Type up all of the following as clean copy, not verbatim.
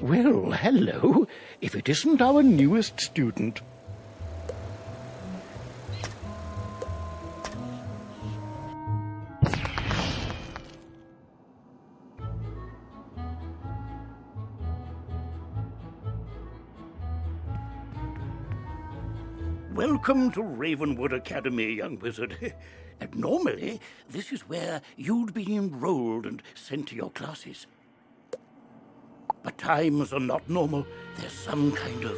Well, hello, if it isn't our newest student. Welcome to Ravenwood Academy, young wizard. And normally, this is where you'd be enrolled and sent to your classes. But times are not normal. There's some kind of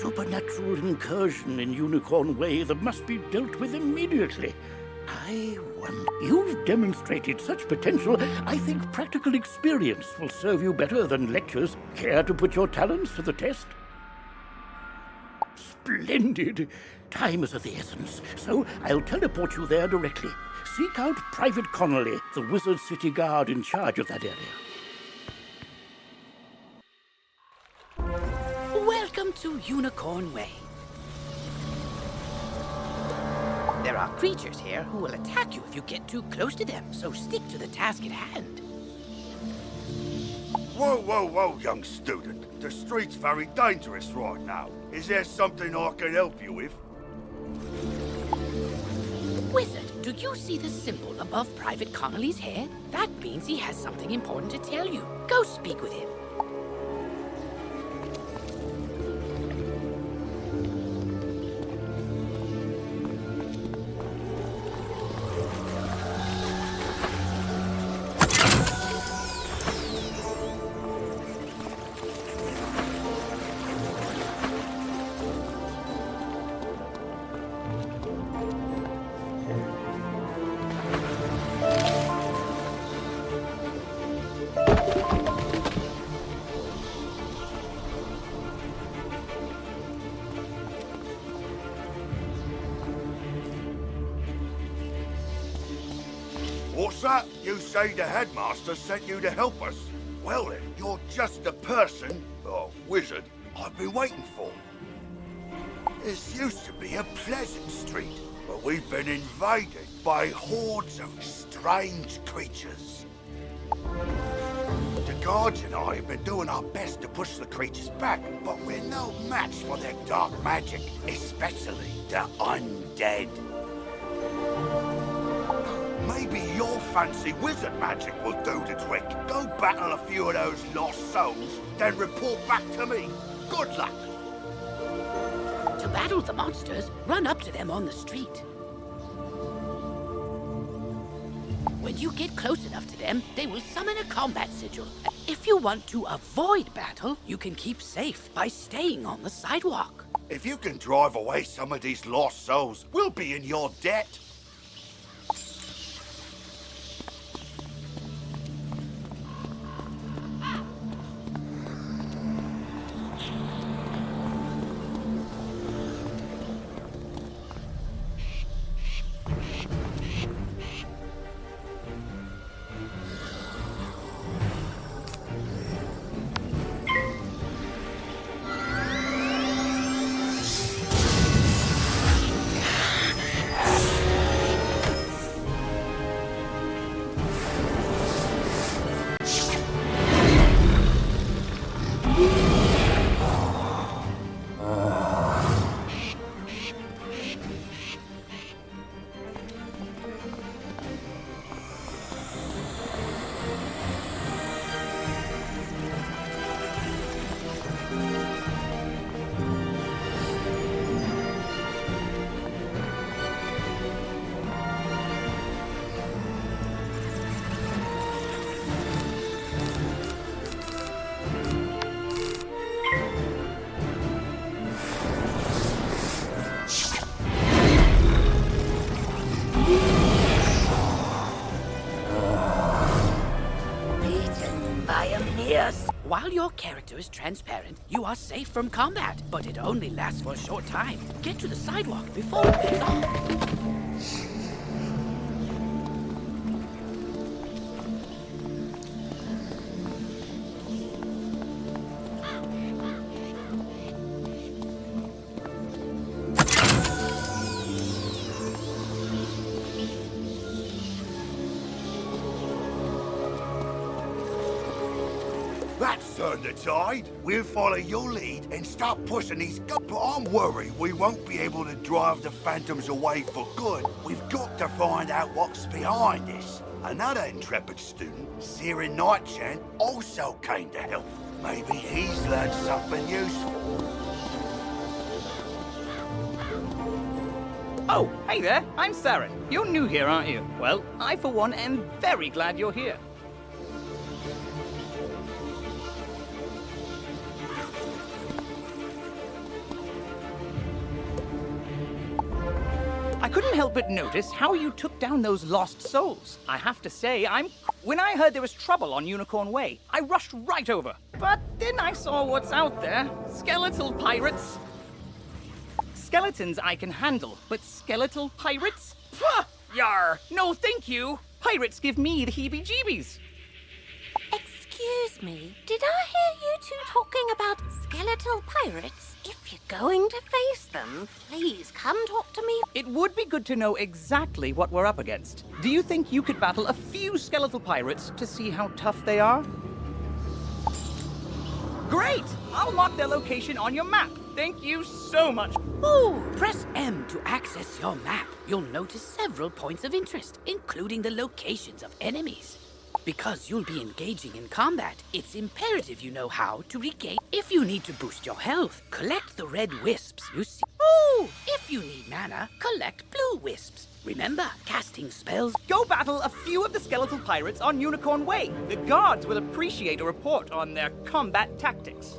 supernatural incursion in Unicorn Way that must be dealt with immediately. I wonder... You've demonstrated such potential, I think practical experience will serve you better than lectures. Care to put your talents to the test? Splendid! Time is of the essence, so I'll teleport you there directly. Seek out Private Connolly, the Wizard City Guard in charge of that area. Welcome to Unicorn Way. There are creatures here who will attack you if you get too close to them, so stick to the task at hand. Whoa, whoa, whoa, young student. The street's very dangerous right now. Is there something I can help you with? Wizard, do you see the symbol above Private Connolly's head? That means he has something important to tell you. Go speak with him. What's that? You say the headmaster sent you to help us? Well then, you're just the person, or wizard, I've been waiting for. This used to be a pleasant street, but we've been invaded by hordes of strange creatures. The guards and I have been doing our best to push the creatures back, but we're no match for their dark magic, especially the undead. Maybe your fancy wizard magic will do the trick. Go battle a few of those lost souls, then report back to me. Good luck. To battle the monsters, run up to them on the street. When you get close enough to them, they will summon a combat sigil. If you want to avoid battle, you can keep safe by staying on the sidewalk. If you can drive away some of these lost souls, we'll be in your debt. While your character is transparent, you are safe from combat, but it only lasts for a short time. Get to the sidewalk before it wears off. That's turned the tide. We'll follow your lead and start pushing these But I'm worried we won't be able to drive the phantoms away for good. We've got to find out what's behind this. Another intrepid student, Siren Nightchant, also came to help. Maybe he's learned something useful. Oh, hey there, I'm Saren. You're new here, aren't you? Well, I for one am very glad you're here. I couldn't help but notice how you took down those lost souls. I have to say, when I heard there was trouble on Unicorn Way, I rushed right over. But then I saw what's out there. Skeletal pirates. Skeletons I can handle, but skeletal pirates? Pah! Yar! No thank you! Pirates give me the heebie-jeebies. Excuse me, did I hear you two talking about skeletal pirates? If you're going to face them, please come talk to me. It would be good to know exactly what we're up against. Do you think you could battle a few skeletal pirates to see how tough they are? Great! I'll mark their location on your map. Thank you so much. Ooh, press M to access your map. You'll notice several points of interest, including the locations of enemies. Because you'll be engaging in combat, it's imperative you know how to regain. If you need to boost your health, collect the red wisps you see. Ooh, if you need mana, collect blue wisps. Remember, casting spells. Go battle a few of the skeletal pirates on Unicorn Way. The guards will appreciate a report on their combat tactics.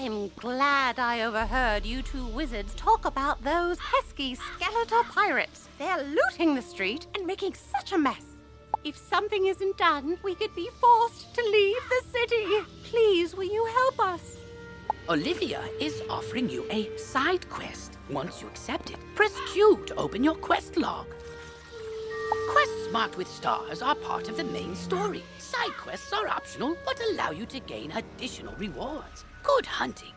I'm glad I overheard you two wizards talk about those pesky skeletal pirates. They're looting the street and making such a mess. If something isn't done, we could be forced to leave the city. Please, will you help us? Olivia is offering you a side quest. Once you accept it, press Q to open your quest log. Quests marked with stars are part of the main story. Side quests are optional, but allow you to gain additional rewards. Good hunting.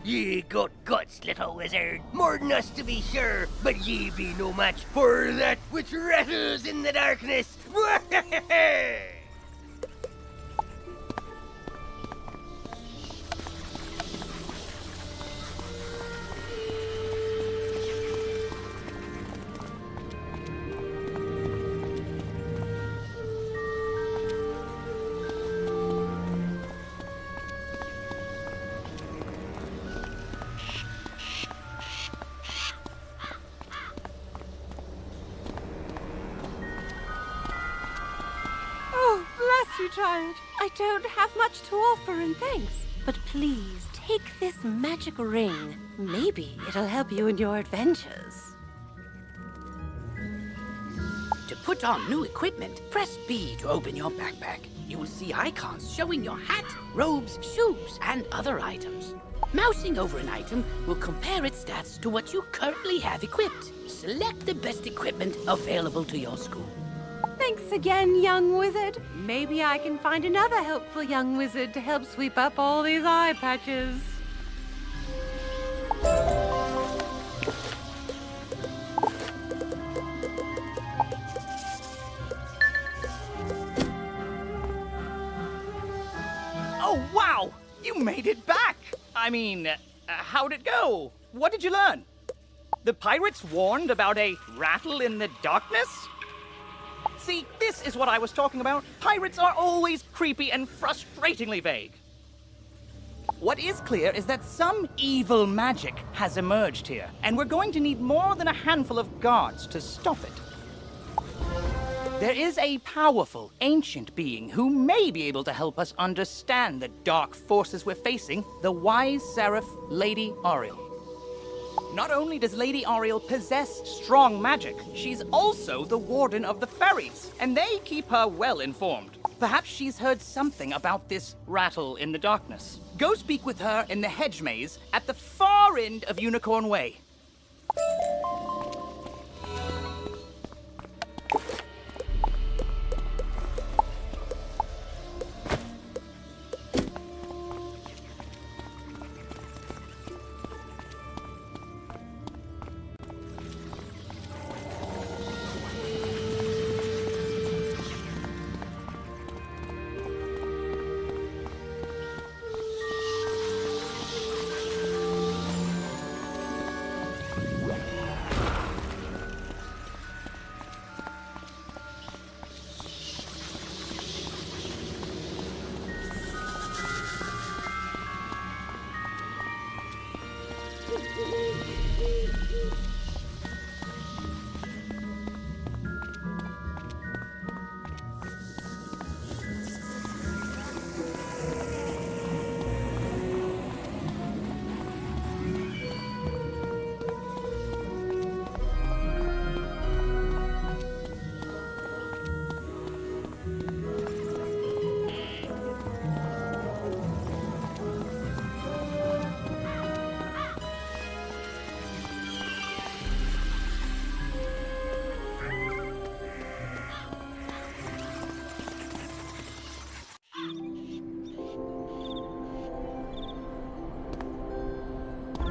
Ye got guts, little wizard. More than us to be sure, but ye be no match for that which rattles in the darkness. Child, I don't have much to offer in thanks, but please take this magic ring. Maybe it'll help you in your adventures. To put on new equipment, press B to open your backpack. You will see icons showing your hat, robes, shoes, and other items. Mousing over an item will compare its stats to what you currently have equipped. Select the best equipment available to your school. Thanks again, young wizard. Maybe I can find another helpful young wizard to help sweep up all these eye patches. made it back! I mean, how'd it go? What did you learn? The pirates warned about a rattle in the darkness? See, this is what I was talking about. Pirates are always creepy and frustratingly vague. What is clear is that some evil magic has emerged here, and we're going to need more than a handful of guards to stop it. There is a powerful, ancient being who may be able to help us understand the dark forces we're facing, the wise seraph, Lady Oriel. Not only does Lady Oriel possess strong magic, she's also the warden of the ferries, and they keep her well informed. Perhaps she's heard something about this rattle in the darkness. Go speak with her in the hedge maze at the far end of Unicorn Way.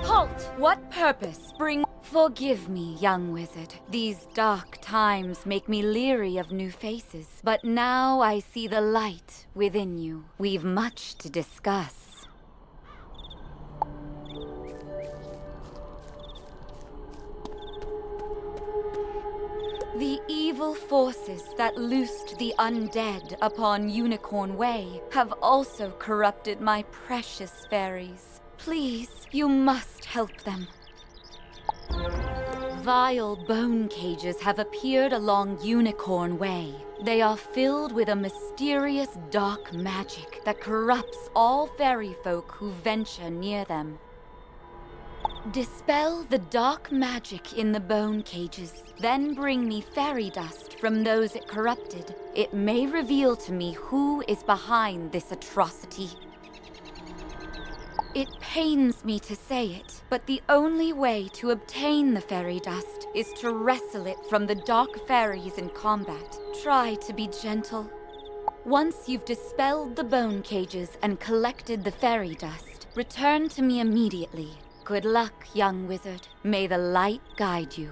Halt! What purpose bring... Forgive me, young wizard. These dark times make me leery of new faces. But now I see the light within you. We've much to discuss. The evil forces that loosed the undead upon Unicorn Way have also corrupted my precious fairies. Please, you must help them. Vile bone cages have appeared along Unicorn Way. They are filled with a mysterious dark magic that corrupts all fairy folk who venture near them. Dispel the dark magic in the bone cages, then bring me fairy dust from those it corrupted. It may reveal to me who is behind this atrocity. It pains me to say it, but the only way to obtain the fairy dust is to wrestle it from the dark fairies in combat. Try to be gentle. Once you've dispelled the bone cages and collected the fairy dust, return to me immediately. Good luck, young wizard. May the light guide you.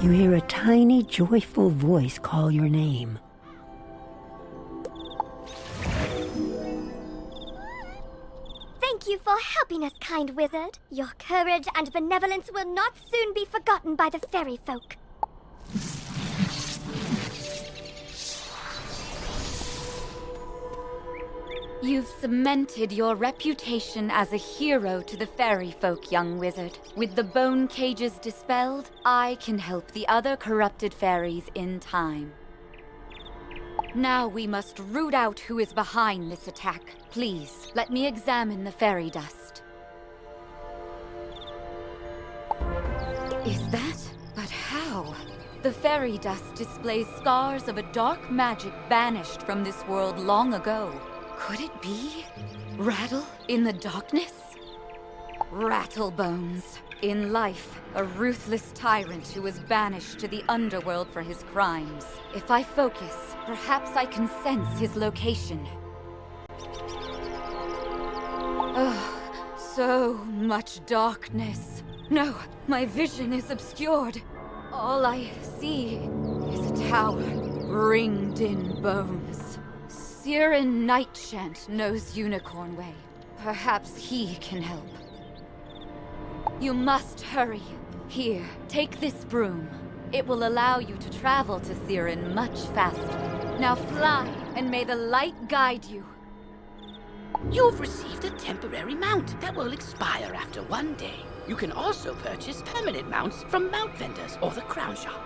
you hear a tiny, joyful voice call your name. Thank you for helping us, kind wizard. Your courage and benevolence will not soon be forgotten by the fairy folk. You've cemented your reputation as a hero to the fairy folk, young wizard. With the bone cages dispelled, I can help the other corrupted fairies in time. Now we must root out who is behind this attack. Please, let me examine the fairy dust. Is that? But how? The fairy dust displays scars of a dark magic banished from this world long ago. Could it be? Rattle in the darkness? Rattlebones. In life, a ruthless tyrant who was banished to the underworld for his crimes. If I focus, perhaps I can sense his location. Oh, so much darkness. No, my vision is obscured. All I see is a tower ringed in bones. Siren Nightchant knows Unicorn Way. Perhaps he can help. You must hurry. Here, take this broom. It will allow you to travel to Siren much faster. Now fly, and may the light guide you. You've received a temporary mount that will expire after 1 day. You can also purchase permanent mounts from mount vendors or the crown shop.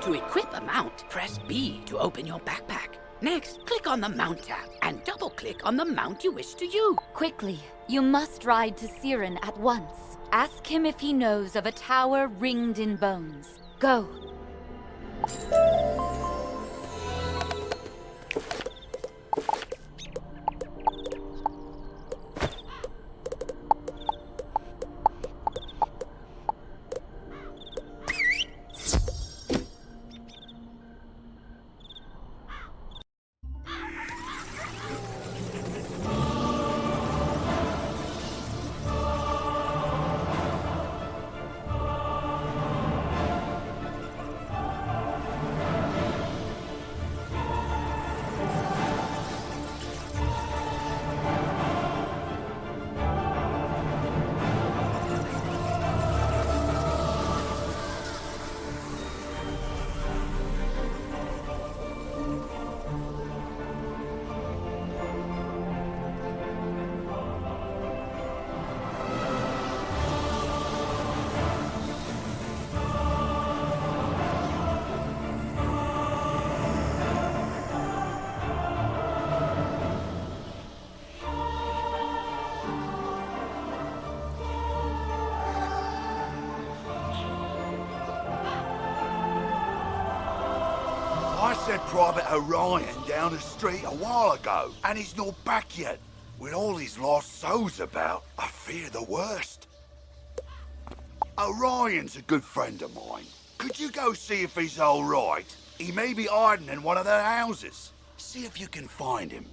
To equip a mount, press B to open your backpack. Next, click on the Mount tab and double-click on the mount you wish to use. Quickly, you must ride to Siren at once. Ask him if he knows of a tower ringed in bones. Go. I sent Private Orion down the street a while ago, and he's not back yet. With all these lost souls about, I fear the worst. Orion's a good friend of mine. Could you go see if he's all right? He may be hiding in one of their houses. See if you can find him.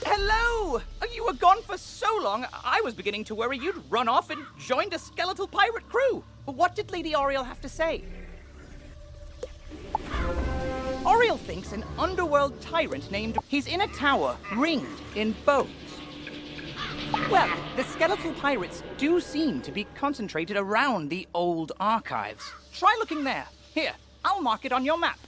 Hello! You were gone for so long, I was beginning to worry you'd run off and joined a skeletal pirate crew. What did Lady Oriel have to say? Oriel thinks an underworld tyrant named... He's in a tower, ringed in bones. Well, the skeletal pirates do seem to be concentrated around the old archives. Try looking there. Here, I'll mark it on your map.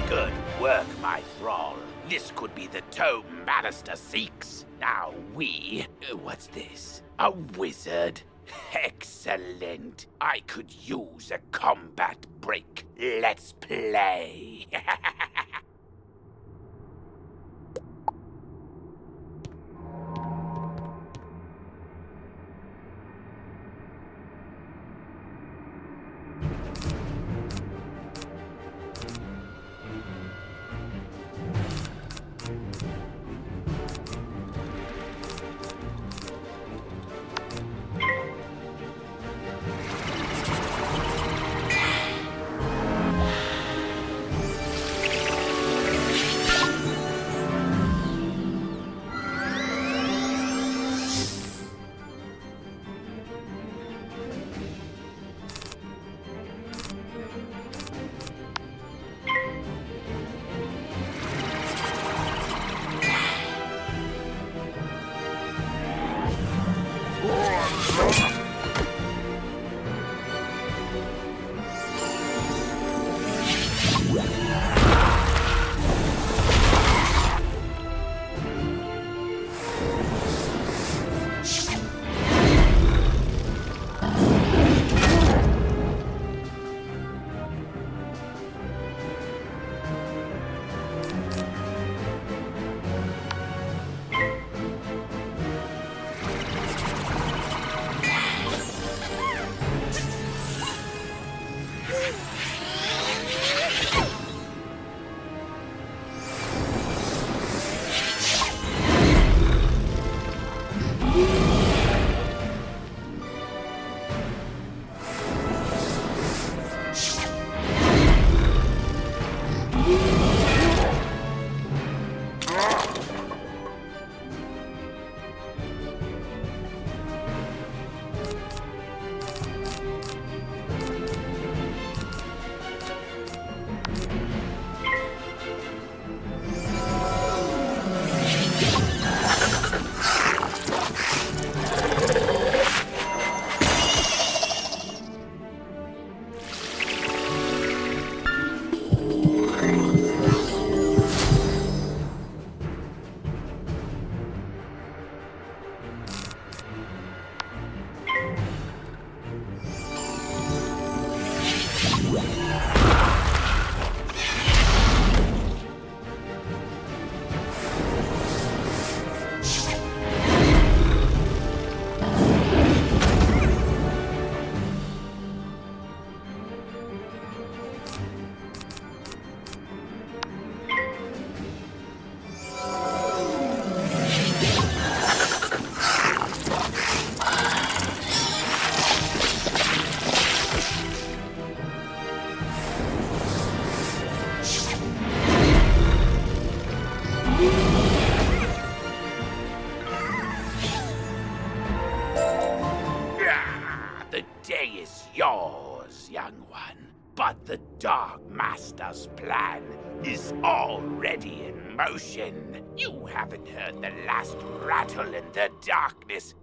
Good work, my thrall. This could be the tome Bannister seeks. Now what's this? A wizard? Excellent. I could use a combat break. Let's play. The Dark Master's plan is already in motion. You haven't heard the last rattle in the darkness.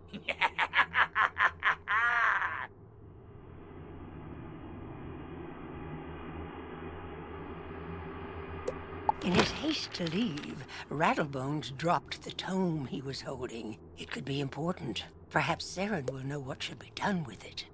In his haste to leave, Rattlebones dropped the tome he was holding. It could be important. Perhaps Saren will know what should be done with it.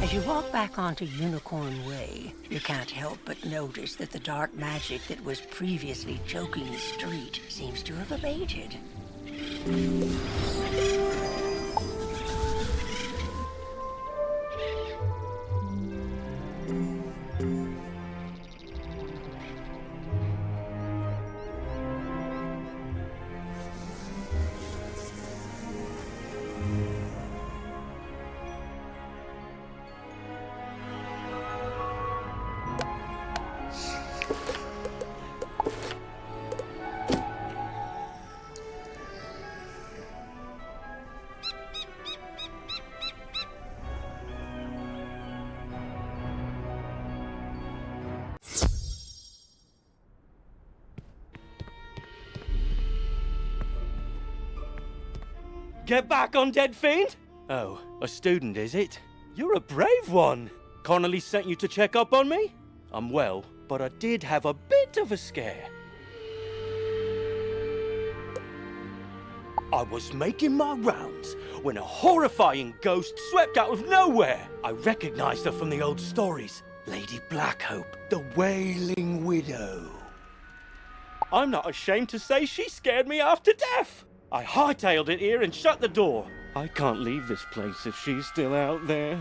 As you walk back onto Unicorn Way, you can't help but notice that the dark magic that was previously choking the street seems to have abated. Get back, undead fiend! Oh, a student, is it? You're a brave one. Connolly sent you to check up on me? I'm well, but I did have a bit of a scare. I was making my rounds when a horrifying ghost swept out of nowhere. I recognized her from the old stories. Lady Blackhope, the Wailing Widow. I'm not ashamed to say she scared me half to death. I hightailed it here and shut the door. I can't leave this place if she's still out there.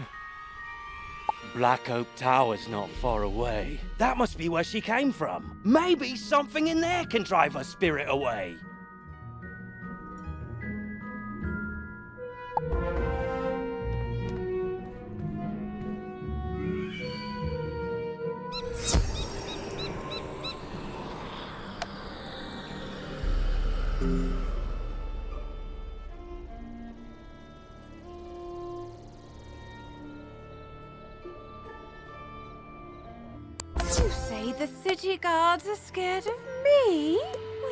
Blackhope Tower's not far away. That must be where she came from. Maybe something in there can drive her spirit away. You say the city guards are scared of me?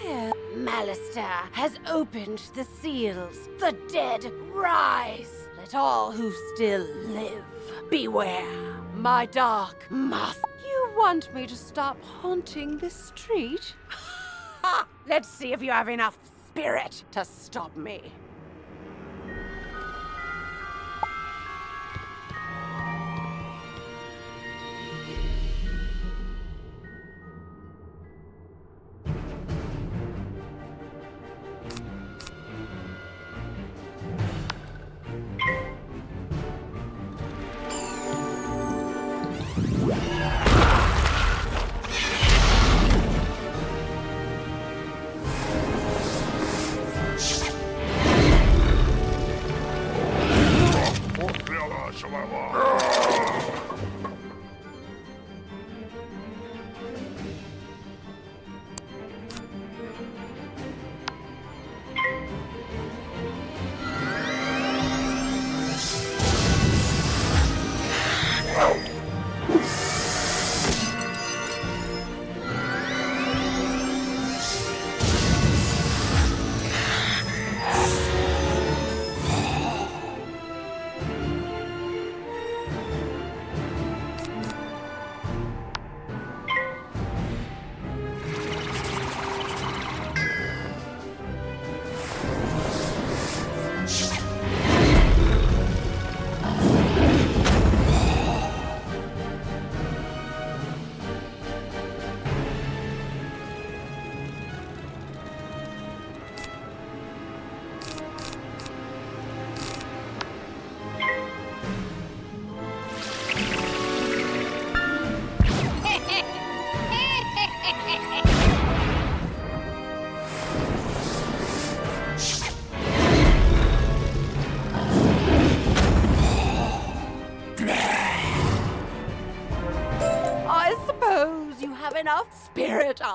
Well, Malister has opened the seals. The dead rise. Let all who still live beware. My dark master. You want me to stop haunting this street? Ha! Let's see if you have enough spirit to stop me.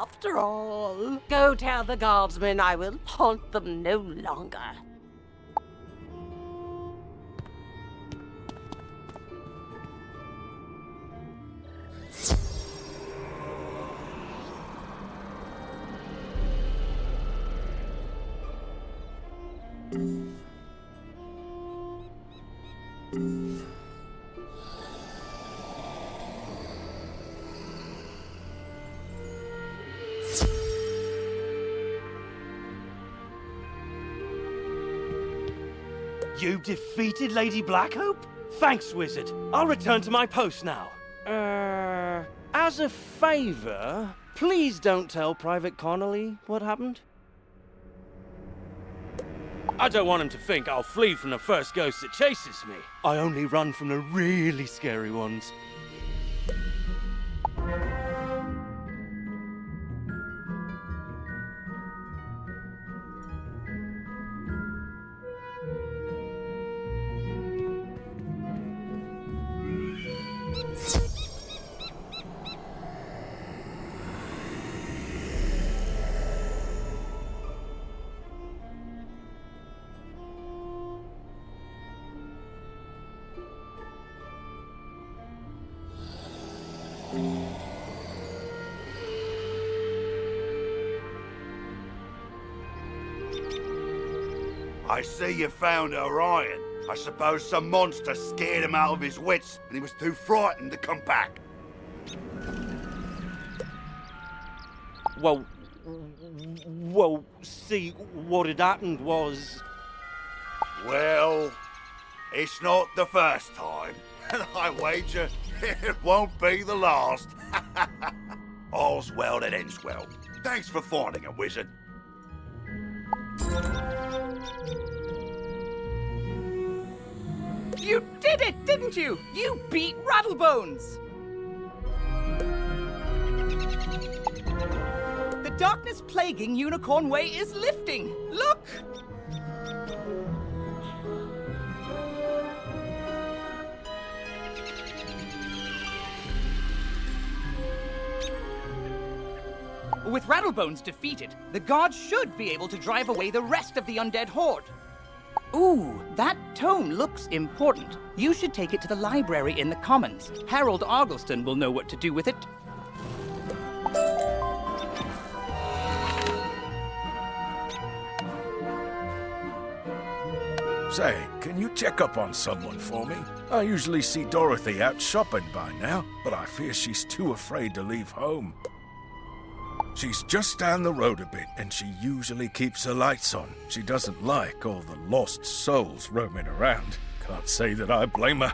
after all. Go tell the guardsmen I will haunt them no longer. You defeated Lady Blackhope? Thanks, Wizard. I'll return to my post now. As a favor, please don't tell Private Connolly what happened. I don't want him to think I'll flee from the first ghost that chases me. I only run from the really scary ones. I see you found Orion. I suppose some monster scared him out of his wits and he was too frightened to come back. Well, see, what had happened was... Well, it's not the first time, and I wager it won't be the last. All's well that ends well. Thanks for finding him, Wizard. You did it, didn't you? You beat Rattlebones! The darkness plaguing Unicorn Way is lifting. Look! With Rattlebones defeated, the gods should be able to drive away the rest of the undead horde. Ooh, that tome looks important. You should take it to the library in the Commons. Harold Argleston will know what to do with it. Say, can you check up on someone for me? I usually see Dorothy out shopping by now, but I fear she's too afraid to leave home. She's just down the road a bit, and she usually keeps her lights on. She doesn't like all the lost souls roaming around. Can't say that I blame her.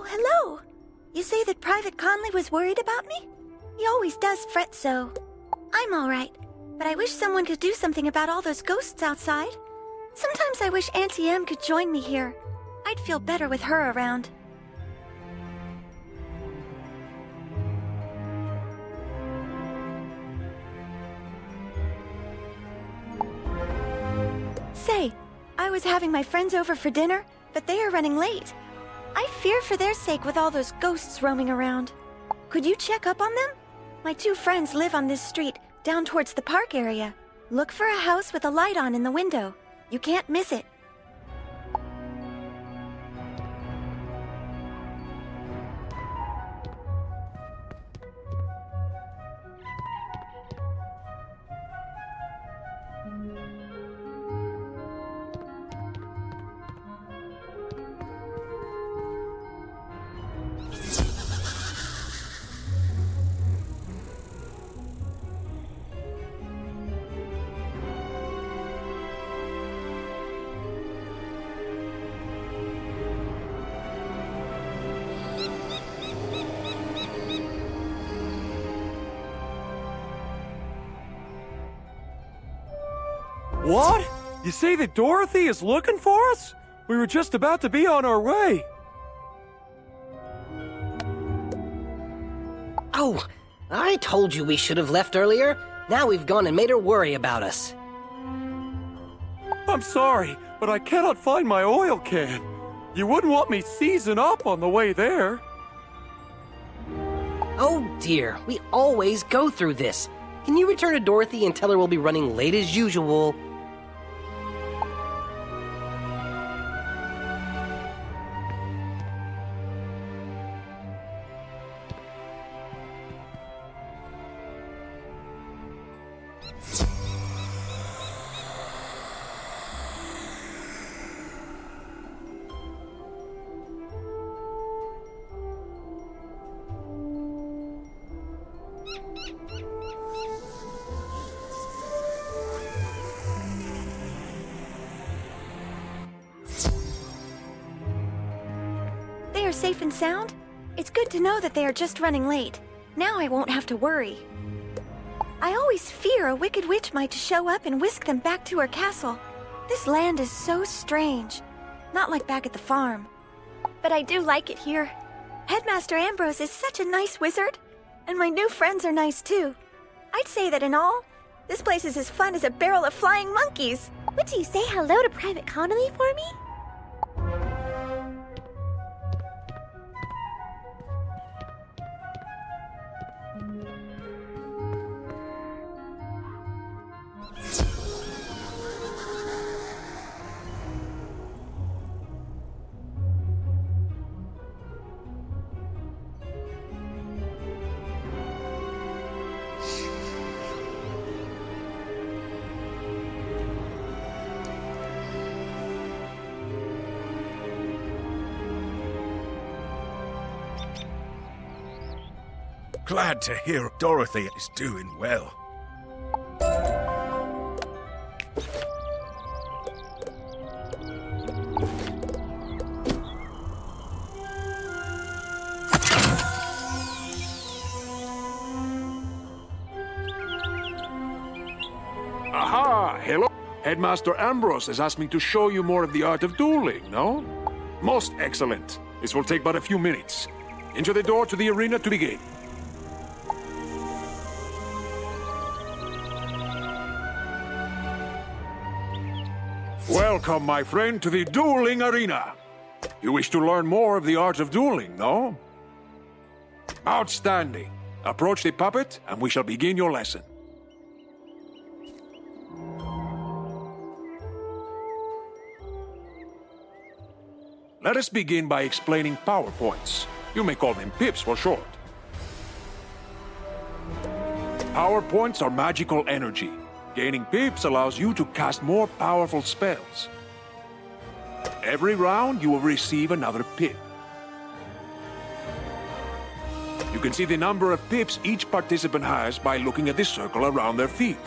Hello! You say that Private Conley was worried about me? He always does fret so. I'm alright, but I wish someone could do something about all those ghosts outside. Sometimes I wish Auntie Em could join me here. I'd feel better with her around. Say, I was having my friends over for dinner, but they are running late. I fear for their sake with all those ghosts roaming around. Could you check up on them? My two friends live on this street, down towards the park area. Look for a house with a light on in the window. You can't miss it. What? You say that Dorothy is looking for us? We were just about to be on our way. Oh, I told you we should have left earlier. Now we've gone and made her worry about us. I'm sorry, but I cannot find my oil can. You wouldn't want me seizing up on the way there. Oh dear, we always go through this. Can you return to Dorothy and tell her we'll be running late as usual? They are safe and sound? It's good to know that they are just running late. Now I won't have to worry. I always fear a wicked witch might show up and whisk them back to her castle. This land is so strange. Not like back at the farm. But I do like it here. Headmaster Ambrose is such a nice wizard. And my new friends are nice too. I'd say that in all, this place is as fun as a barrel of flying monkeys. Would you say hello to Private Connolly for me? Glad to hear Dorothy is doing well. Aha! Hello? Headmaster Ambrose has asked me to show you more of the art of dueling, no? Most excellent. This will take but a few minutes. Enter the door to the arena to begin. Welcome, my friend, to the dueling arena. You wish to learn more of the art of dueling, no? Outstanding. Approach the puppet, and we shall begin your lesson. Let us begin by explaining power points. You may call them pips for short. Power points are magical energy. Gaining pips allows you to cast more powerful spells. Every round, you will receive another pip. You can see the number of pips each participant has by looking at the circle around their feet.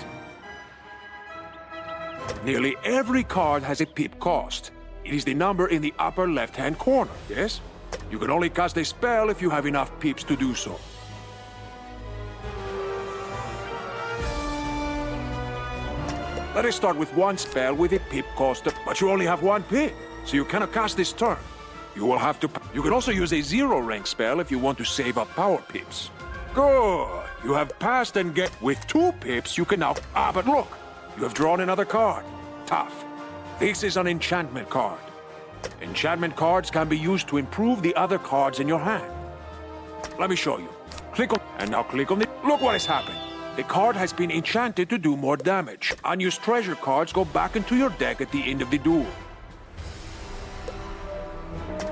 Nearly every card has a pip cost. It is the number in the upper left-hand corner, yes? You can only cast a spell if you have enough pips to do so. Let us start with one spell with a pip cost, but you only have one pip, so you cannot cast this turn. You will have to... You can also use a zero-rank spell if you want to save up power pips. Good! You have passed and get... With 2 pips, you can now... Ah, but look! You have drawn another card. Tough. This is an enchantment card. Enchantment cards can be used to improve the other cards in your hand. Let me show you. Click on... And now click on the... Look what has happened. The card has been enchanted to do more damage. Unused treasure cards go back into your deck at the end of the duel.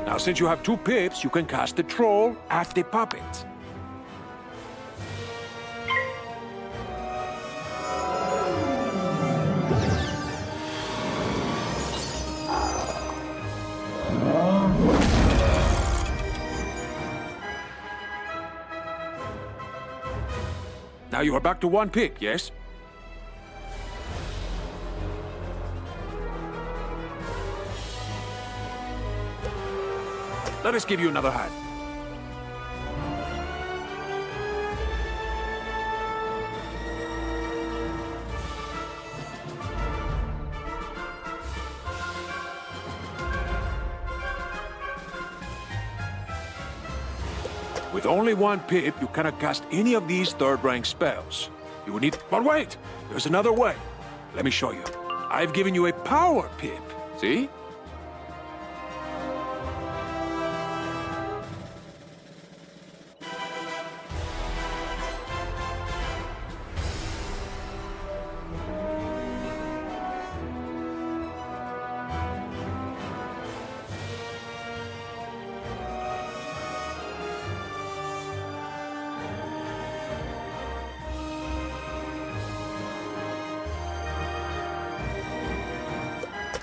Now, since you have 2 pips, you can cast the troll at the puppet. Now you are back to 1 pip, yes? Let us give you another hand. With only one pip, you cannot cast any of these third-rank spells. You will need... But wait! There's another way. Let me show you. I've given you a power pip. See?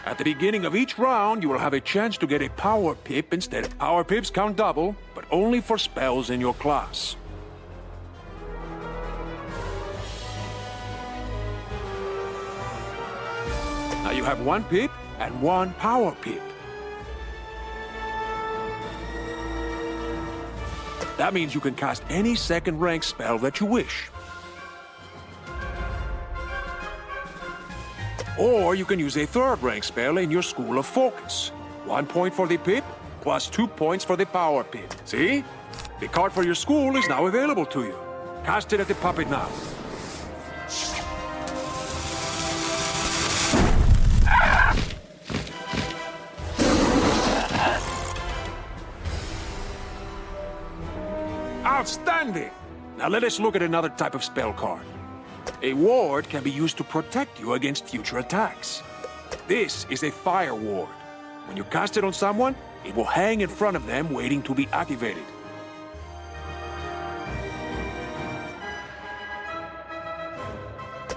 At the beginning of each round, you will have a chance to get a power pip instead. Power pips count double, but only for spells in your class. Now you have one pip and one power pip. That means you can cast any second rank spell that you wish. Or you can use a third rank spell in your School of Focus. 1 point for the pip, plus 2 points for the power pip. See? The card for your school is now available to you. Cast it at the puppet now. Outstanding! Now let us look at another type of spell card. A ward can be used to protect you against future attacks. This is a fire ward. When you cast it on someone, it will hang in front of them waiting to be activated.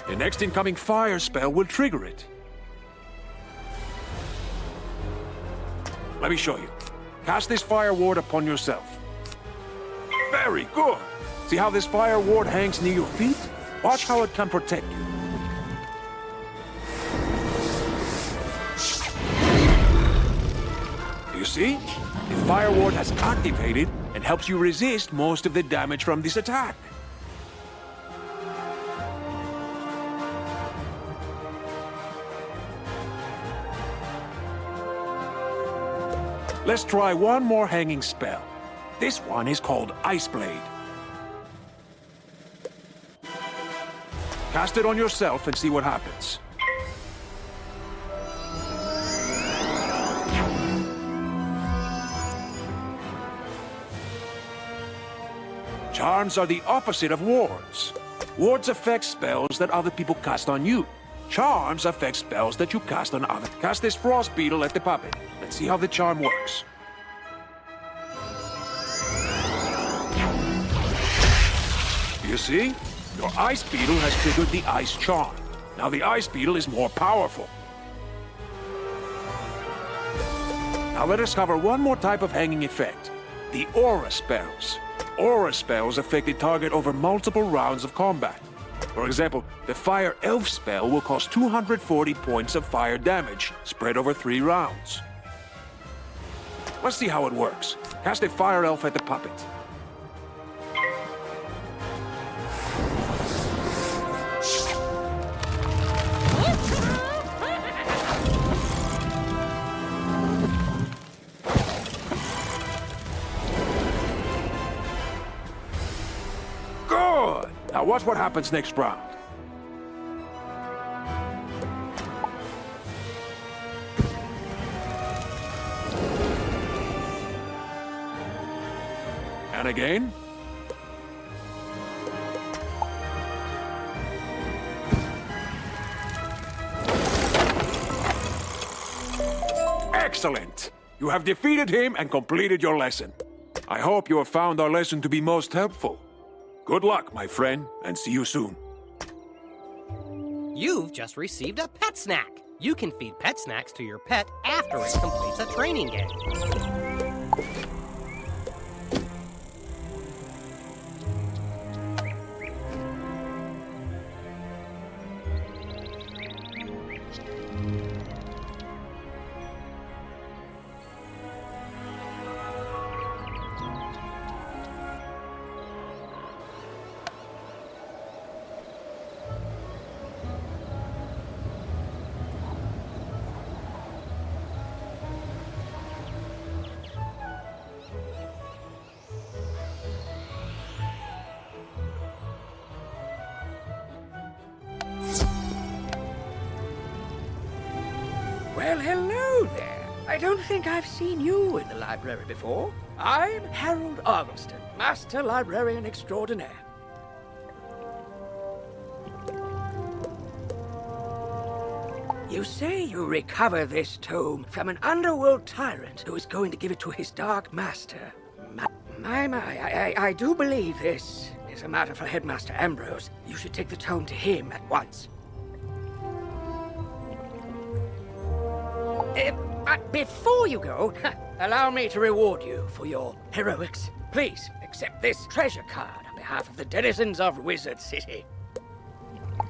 The next incoming fire spell will trigger it. Let me show you. Cast this fire ward upon yourself. Very good! See how this fire ward hangs near your feet? Watch how it can protect you. You see? The fire ward has activated and helps you resist most of the damage from this attack. Let's try one more hanging spell. This one is called Ice Blade. Cast it on yourself and see what happens. Charms are the opposite of wards. Wards affect spells that other people cast on you. Charms affect spells that you cast on others. Cast this frost beetle at the puppet. Let's see how the charm works. You see? Your ice beetle has triggered the ice charm. Now the ice beetle is more powerful. Now let us cover one more type of hanging effect. The aura spells. Aura spells affect the target over multiple rounds of combat. For example, the Fire Elf spell will cause 240 points of fire damage, spread over 3 rounds. Let's see how it works. Cast a Fire Elf at the puppet. Good! Now watch what happens next round. And again. Excellent! You have defeated him and completed your lesson. I hope you have found our lesson to be most helpful. Good luck, my friend, and see you soon. You've just received a pet snack. You can feed pet snacks to your pet after it completes a training game. Well, hello there. I don't think I've seen you in the library before. I'm Harold Argylston, Master Librarian Extraordinaire. You say you recover this tome from an underworld tyrant who is going to give it to his dark master. I do believe this is a matter for Headmaster Ambrose. You should take the tome to him at once. But before you go, allow me to reward you for your heroics. Please accept this treasure card on behalf of the denizens of Wizard City.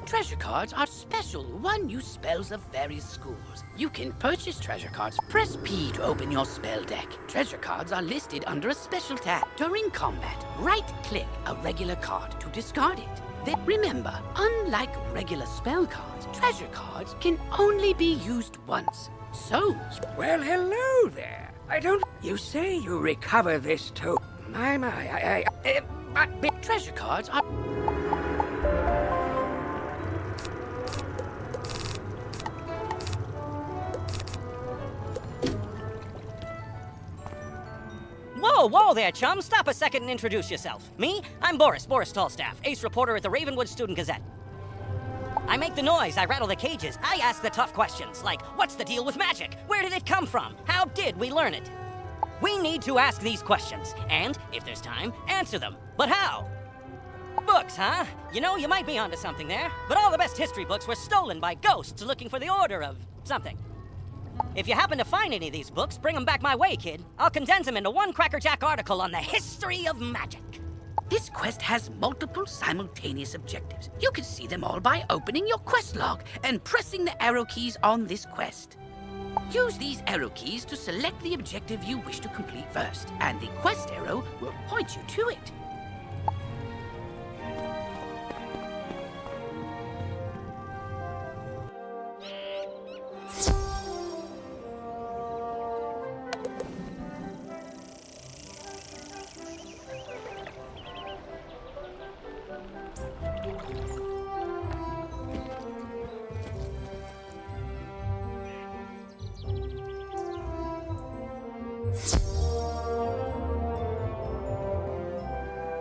Treasure cards are special one-use spells of various schools. You can purchase treasure cards. Press P to open your spell deck. Treasure cards are listed under a special tab. During combat, right-click a regular card to discard it. Then remember, unlike regular spell cards, treasure cards can only be used once. So... Well, hello there. I don't... You say you recover this tome. But treasure cards are... Whoa there, chum. Stop a second and introduce yourself. Me? I'm Boris Tallstaff, ace reporter at the Ravenwood Student Gazette. I make the noise, I rattle the cages, I ask the tough questions, like, what's the deal with magic? Where did it come from? How did we learn it? We need to ask these questions, and, if there's time, answer them. But how? Books, huh? You know, you might be onto something there, but all the best history books were stolen by ghosts looking for the order of something. If you happen to find any of these books, bring them back my way, kid. I'll condense them into one crackerjack article on the history of magic. This quest has multiple simultaneous objectives. You can see them all by opening your quest log and pressing the arrow keys on this quest. Use these arrow keys to select the objective you wish to complete first, and the quest arrow will point you to it.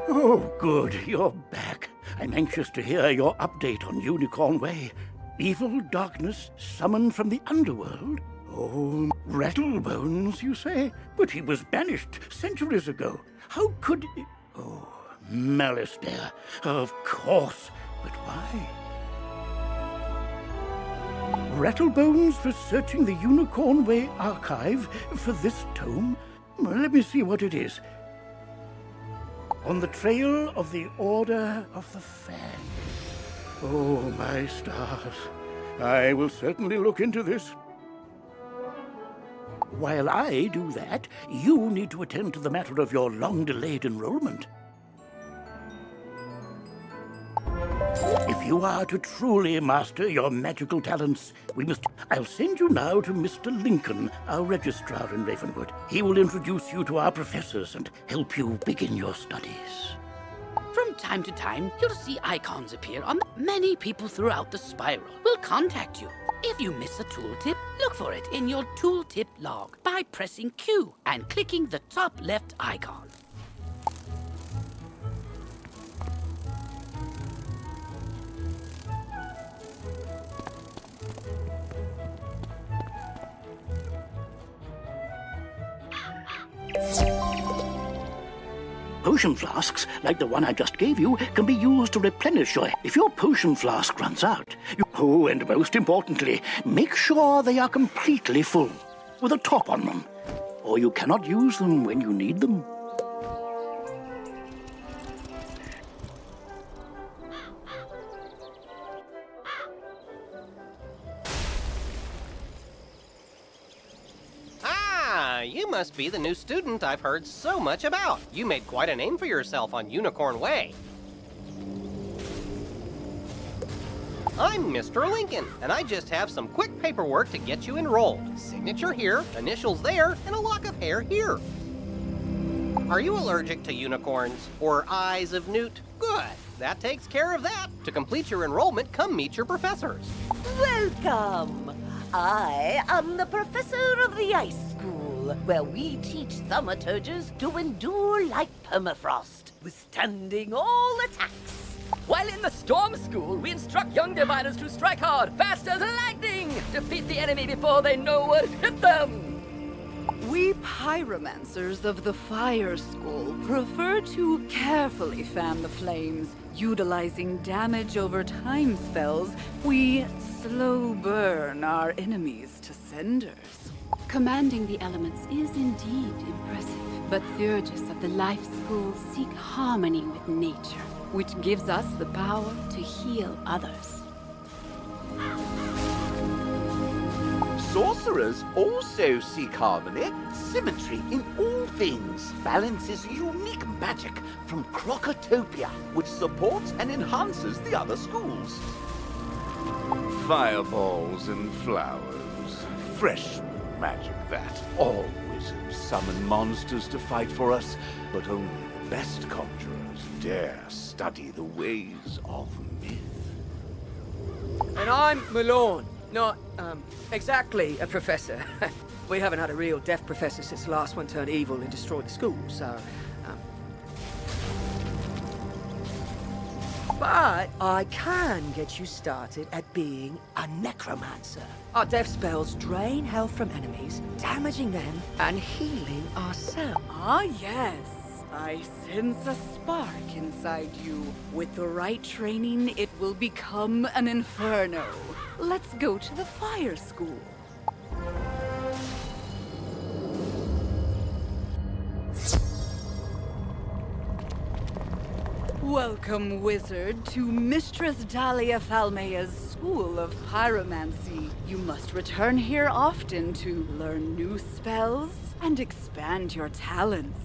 Oh, good, you're back. I'm anxious to hear your update on Unicorn Way. Evil darkness summoned from the underworld? Oh, Rattlebones, you say? But he was banished centuries ago. How could... Oh, malice there. Of course. But why? Rattlebones was searching the Unicorn Way archive for this tome? Well, let me see what it is. On the trail of the Order of the Fan. Oh, my stars. I will certainly look into this. While I do that, you need to attend to the matter of your long-delayed enrollment. If you are to truly master your magical talents, I'll send you now to Mr. Lincoln, our registrar in Ravenwood. He will introduce you to our professors and help you begin your studies. From time to time, you'll see icons appear on many people throughout the spiral will contact you. If you miss a tooltip, look for it in your tooltip log by pressing Q and clicking the top left icon. Potion flasks, like the one I just gave you, can be used to replenish your... If your potion flask runs out, Oh, and most importantly, make sure they are completely full, with a top on them, or you cannot use them when you need them. You must be the new student I've heard so much about. You made quite a name for yourself on Unicorn Way. I'm Mr. Lincoln, and I just have some quick paperwork to get you enrolled. Signature here, initials there, and a lock of hair here. Are you allergic to unicorns or eyes of newt? Good, that takes care of that. To complete your enrollment, come meet your professors. Welcome! I am the professor of the Ice School, where we teach thaumaturges to endure like permafrost, withstanding all attacks. While in the Storm School, we instruct young diviners to strike hard, fast as lightning, defeat the enemy before they know what hit them. We pyromancers of the Fire School prefer to carefully fan the flames. Utilizing damage over time spells, we slow burn our enemies to cinders. Commanding the elements is indeed impressive, but Theurgis of the Life School seek harmony with nature, which gives us the power to heal others. Sorcerers also seek harmony, symmetry in all things. Balance is unique magic from Crocotopia, which supports and enhances the other schools. Fireballs and flowers. Fresh magic, that. All wizards summon monsters to fight for us, but only the best conjurers dare study the ways of myth. And I'm Malone. Not, exactly a professor. We haven't had a real deaf professor since the last one turned evil and destroyed the school, so, But I can get you started at being a necromancer. Our death spells drain health from enemies, damaging them, and healing ourselves. Ah, yes. I sense a spark inside you. With the right training, it will become an inferno. Let's go to the Fire School. Welcome, wizard, to Mistress Dahlia Falmea's School of Pyromancy. You must return here often to learn new spells and expand your talents.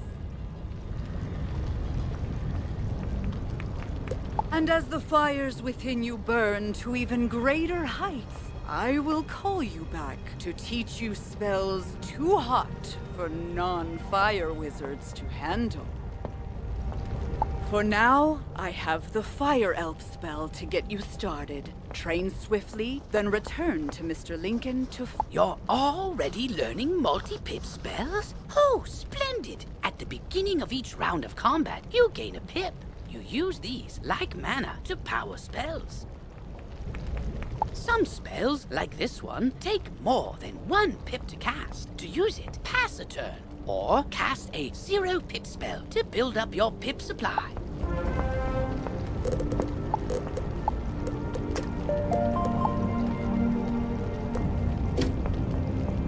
And as the fires within you burn to even greater heights, I will call you back to teach you spells too hot for non-fire wizards to handle. For now, I have the Fire Elf spell to get you started. Train swiftly, then return to Mr. Lincoln to... You're already learning multi-pip spells? Oh, splendid! At the beginning of each round of combat, you gain a pip. You use these, like mana, to power spells. Some spells, like this one, take more than 1 pip to cast. To use it, pass a turn, or cast a 0 pip spell to build up your pip supply.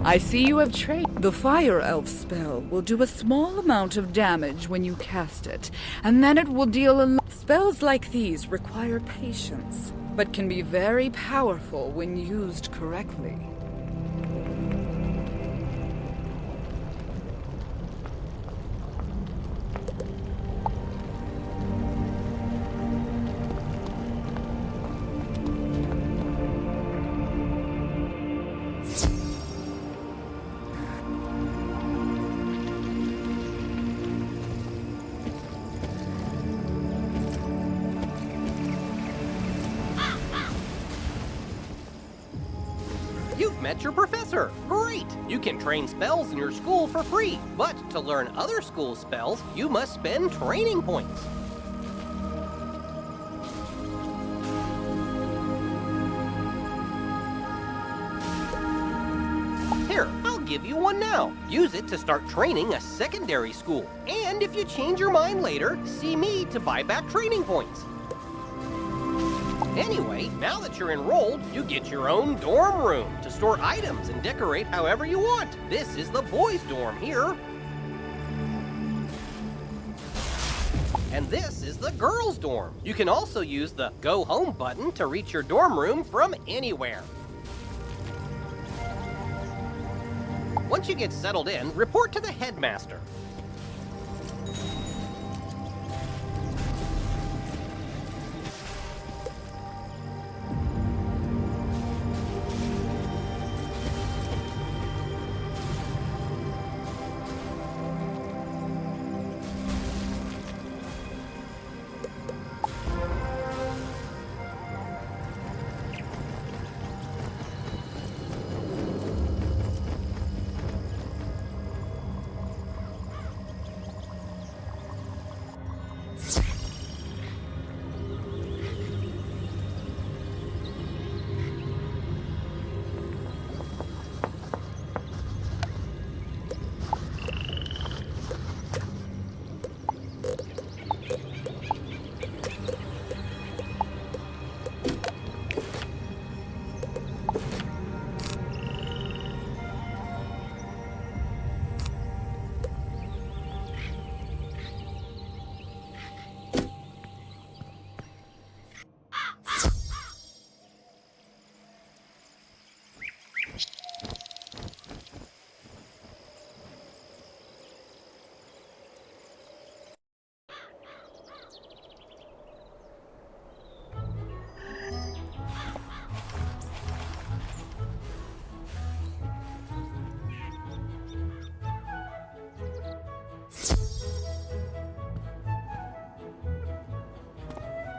I see you have trained. The Fire Elf spell will do a small amount of damage when you cast it, and then it will deal a... Spells like these require patience, but can be very powerful when used correctly. You've met your professor. Great! You can train spells in your school for free, but to learn other school spells, you must spend training points. Here, I'll give you one now. Use it to start training a secondary school. And if you change your mind later, see me to buy back training points. Anyway, now that you're enrolled, you get your own dorm room to store items and decorate however you want. This is the boys' dorm here. And this is the girls' dorm. You can also use the Go Home button to reach your dorm room from anywhere. Once you get settled in, report to the headmaster.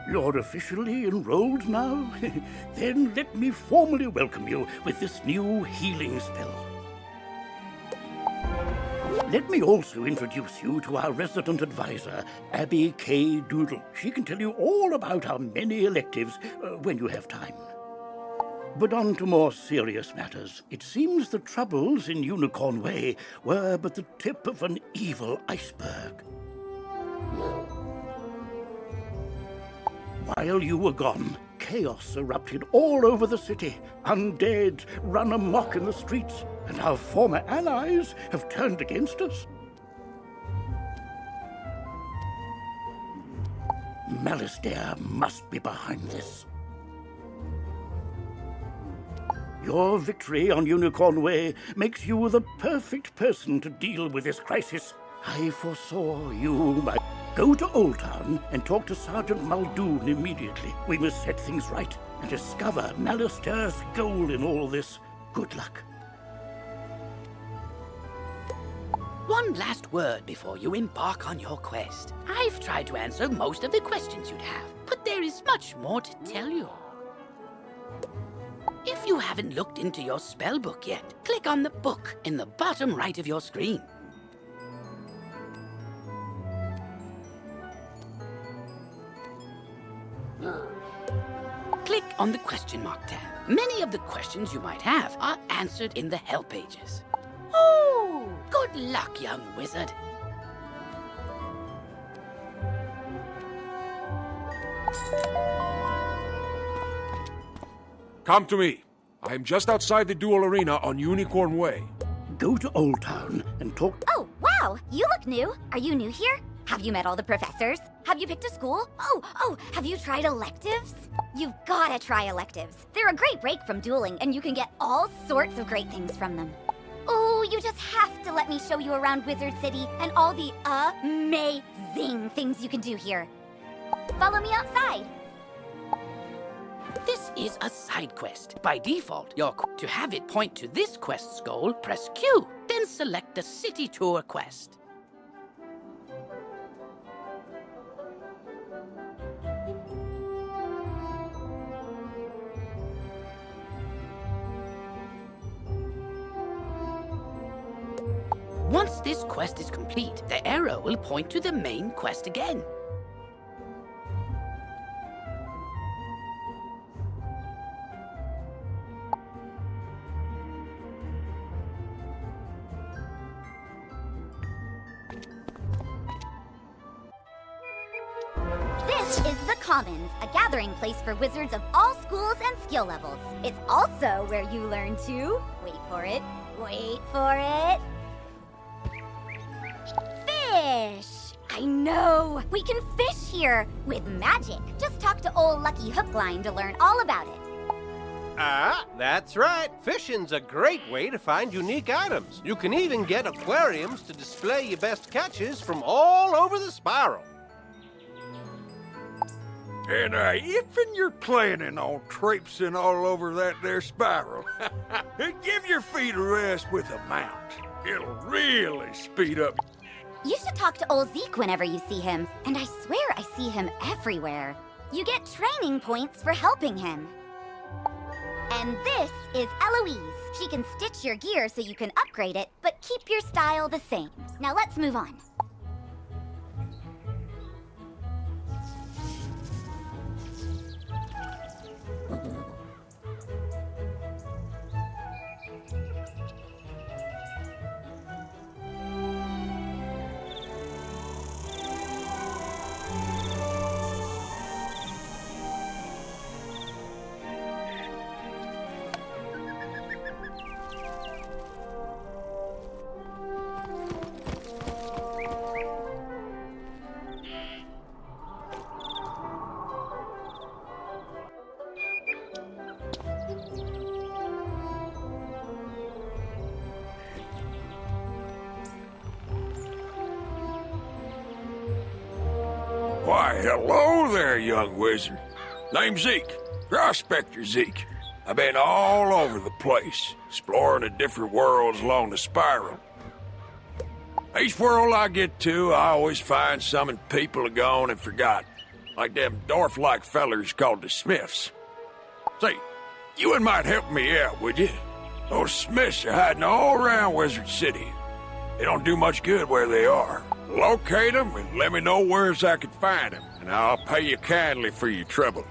You're officially enrolled now? Then let me formally welcome you with this new healing spell. Let me also introduce you to our resident advisor, Abby K. Doodle. She can tell you all about our many electives when you have time. But on to more serious matters. It seems the troubles in Unicorn Way were but the tip of an evil iceberg. While you were gone, chaos erupted all over the city. Undead run amok in the streets, and our former allies have turned against us. Malastare must be behind this. Your victory on Unicorn Way makes you the perfect person to deal with this crisis. I foresaw you might. Go to Old Town and talk to Sergeant Muldoon immediately. We must set things right and discover Malastare's goal in all this. Good luck. One last word before you embark on your quest. I've tried to answer most of the questions you'd have, but there is much more to tell you. If you haven't looked into your spellbook yet, click on the book in the bottom right of your screen. Click on the question mark tab. Many of the questions you might have are answered in the help pages. Oh, good luck, young wizard. Come to me. I am just outside the duel arena on Unicorn Way. Go to Old Town and talk. Oh, wow! You look new. Are you new here? Have you met all the professors? Have you picked a school? Oh, have you tried electives? You've gotta try electives. They're a great break from dueling, and you can get all sorts of great things from them. Oh, you just have to let me show you around Wizard City and all the amazing things you can do here. Follow me outside. This is a side quest. By default, to have it point to this quest's goal, press Q, then select the City Tour quest. Once this quest is complete, the arrow will point to the main quest again. This is the Commons, a gathering place for wizards of all schools and skill levels. It's also where you learn to... wait for it. Fish! I know! We can fish here! With magic! Just talk to old Lucky Hookline to learn all about it. Ah, that's right. Fishing's a great way to find unique items. You can even get aquariums to display your best catches from all over the spiral. And if'n you're planning on traipsing all over that there spiral, give your feet a rest with a mount. It'll really speed up. You should talk to old Zeke whenever you see him, and I swear I see him everywhere. You get training points for helping him. And this is Eloise. She can stitch your gear so you can upgrade it, but keep your style the same. Now let's move on. Why, hello there, young wizard. Name's Zeke, Prospector Zeke. I've been all over the place, exploring the different worlds along the spiral. Each world I get to, I always find some people are gone and forgotten. like them dwarf-like fellers called the Smiths. Say, you and might help me out, would you? Those Smiths are hiding all around Wizard City. They don't do much good where they are. Locate them and let me know where's I can find them, and I'll pay you kindly for your trouble.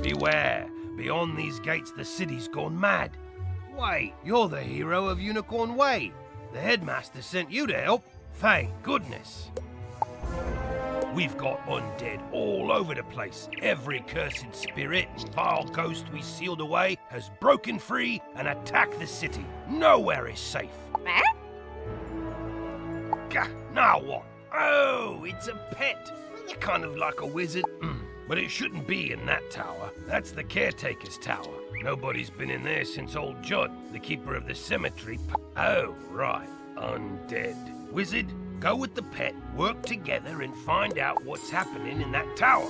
Beware! Beyond these gates, the city's gone mad. Wait, you're the hero of Unicorn Way. The headmaster sent you to help. Thank goodness. We've got undead all over the place. Every cursed spirit and vile ghost we sealed away has broken free and attacked the city. Nowhere is safe. Gah, now what? Oh, it's a pet. You're kind of like a wizard. But it shouldn't be in that tower. That's the caretaker's tower. Nobody's been in there since old Judd, the keeper of the cemetery. Oh, right. Undead. Wizard, go with the pet, work together, and find out what's happening in that tower.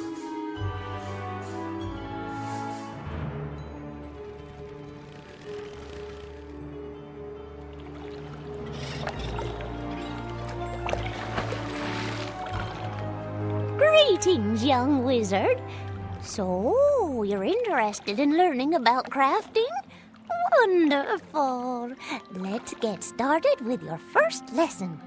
Greetings, young wizard. So, you're interested in learning about crafting? Wonderful. Let's get started with your first lesson.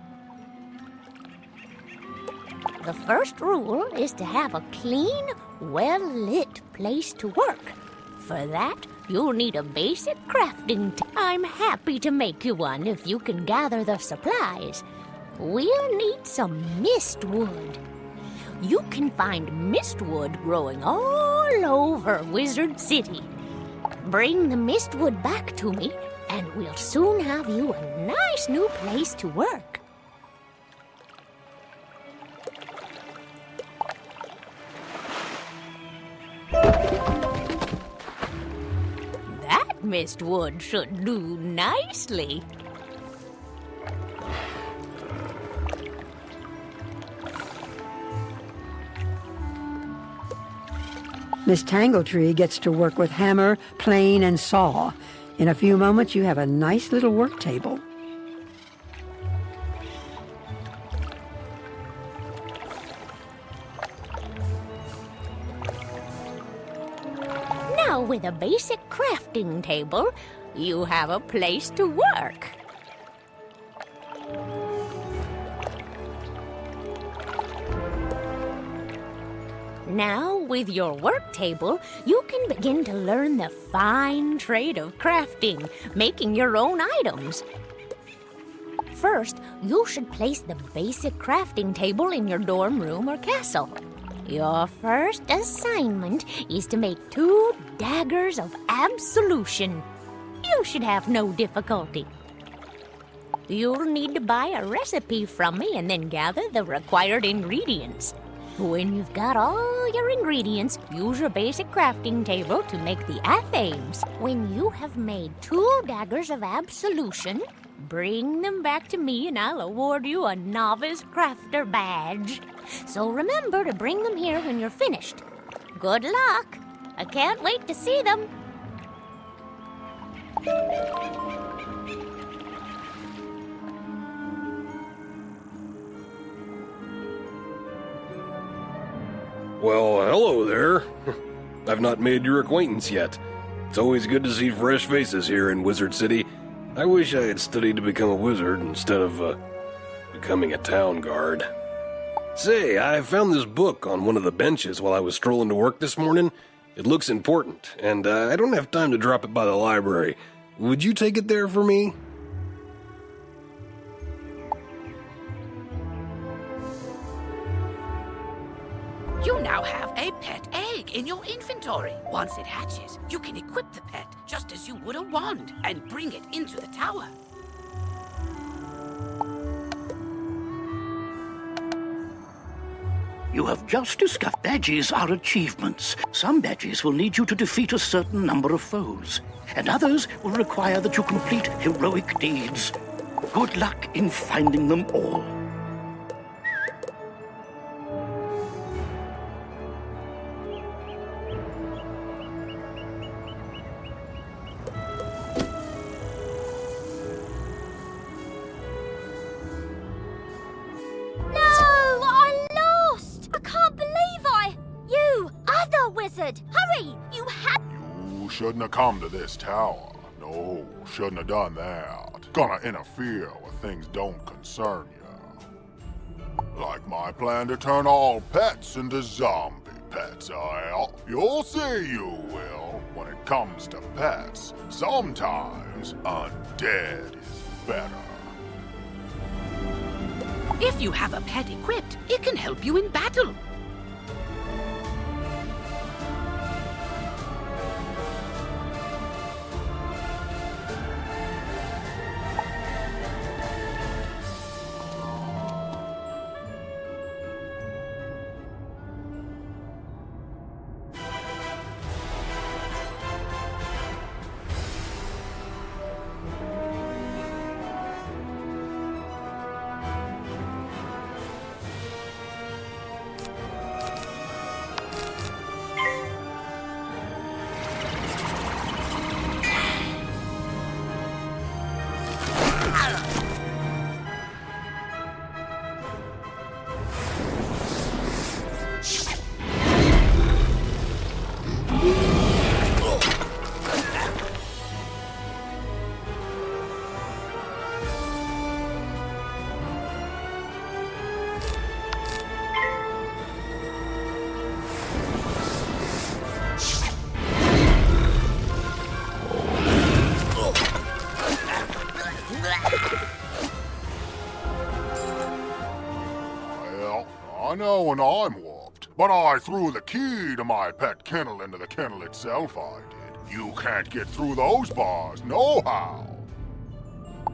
The first rule is to have a clean, well-lit place to work. For that, you'll need a basic crafting I'm happy to make you one if you can gather the supplies. We'll need some mistwood. You can find mistwood growing all over Wizard City. Bring the mistwood back to me, and we'll soon have you a nice new place to work. That mistwood should do nicely. Miss Tangletree gets to work with hammer, plane, and saw. In a few moments, you have a nice little work table. Now, with a basic crafting table, you have a place to work. Now, with your work table, you can begin to learn the fine trade of crafting, making your own items. First, you should place the basic crafting table in your dorm room or castle. Your first assignment is to make 2 daggers of absolution. You should have no difficulty. You'll need to buy a recipe from me and then gather the required ingredients. When you've got all your ingredients, use your basic crafting table to make the athames. When you have made 2 daggers of absolution, bring them back to me and I'll award you a novice crafter badge. So remember to bring them here when you're finished. Good luck. I can't wait to see them. Well, hello there. I've not made your acquaintance yet. It's always good to see fresh faces here in Wizard City. I wish I had studied to become a wizard instead of, becoming a town guard. Say, I found this book on one of the benches while I was strolling to work this morning. It looks important, and I don't have time to drop it by the library. Would you take it there for me? You now have a pet egg in your inventory. Once it hatches, you can equip the pet just as you would a wand and bring it into the tower. You have just discovered badges are achievements. Some badges will need you to defeat a certain number of foes, and others will require that you complete heroic deeds. Good luck in finding them all. Hurry! You have... You shouldn't have come to this tower. No, shouldn't have done that. Gonna interfere with things don't concern you. Like my plan to turn all pets into zombie pets, You'll see you will. When it comes to pets, sometimes undead is better. If you have a pet equipped, it can help you in battle. I know when I'm whooped, but I threw the key to my pet kennel into the kennel itself, I did. You can't get through those bars, nohow.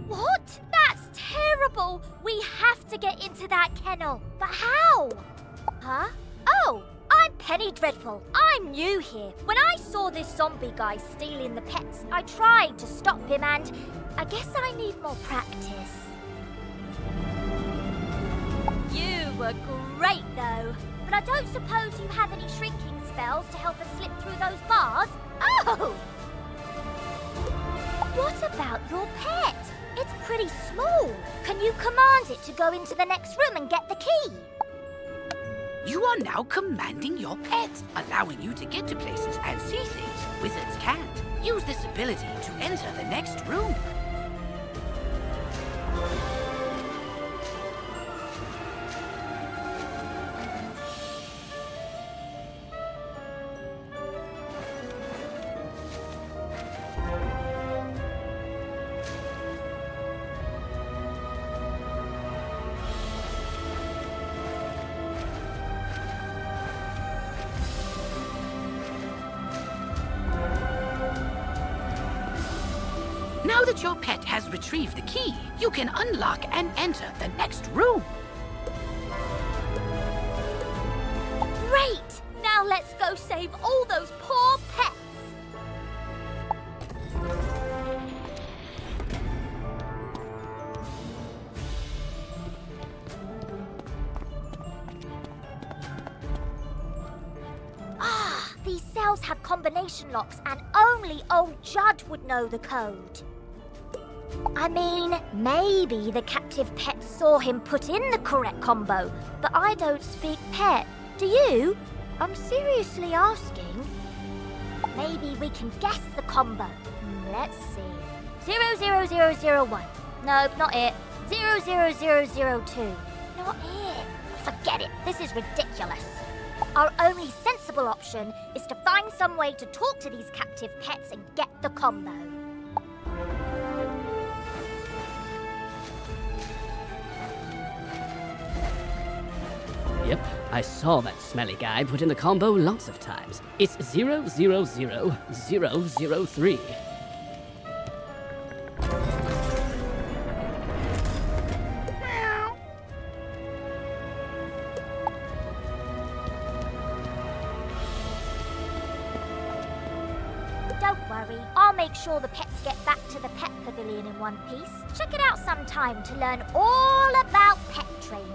What? That's terrible! We have to get into that kennel. But how? Huh? Oh, I'm Penny Dreadful. I'm new here. When I saw this zombie guy stealing the pets, I tried to stop him and I guess I need more practice. You were great though. But I don't suppose you have any shrinking spells to help us slip through those bars? Oh! What about your pet? It's pretty small. Can you command it to go into the next room and get the key? You are now commanding your pet, allowing you to get to places and see things wizards can't. Use this ability to enter the next room. Now that your pet has retrieved the key, you can unlock and enter the next room. Great! Now let's go save all those poor pets! Ah, these cells have combination locks and only old Judd would know the code. I mean, maybe the captive pet saw him put in the correct combo, but I don't speak pet. Do you? I'm seriously asking. Maybe we can guess the combo. Let's see. 00001. Nope, not it. 00002. Not it. Forget it. This is ridiculous. Our only sensible option is to find some way to talk to these captive pets and get the combo. Yep, I saw that smelly guy put in the combo lots of times. It's 000003. Don't worry, I'll make sure the pets get back to the pet pavilion in one piece. Check it out sometime to learn all about pet training.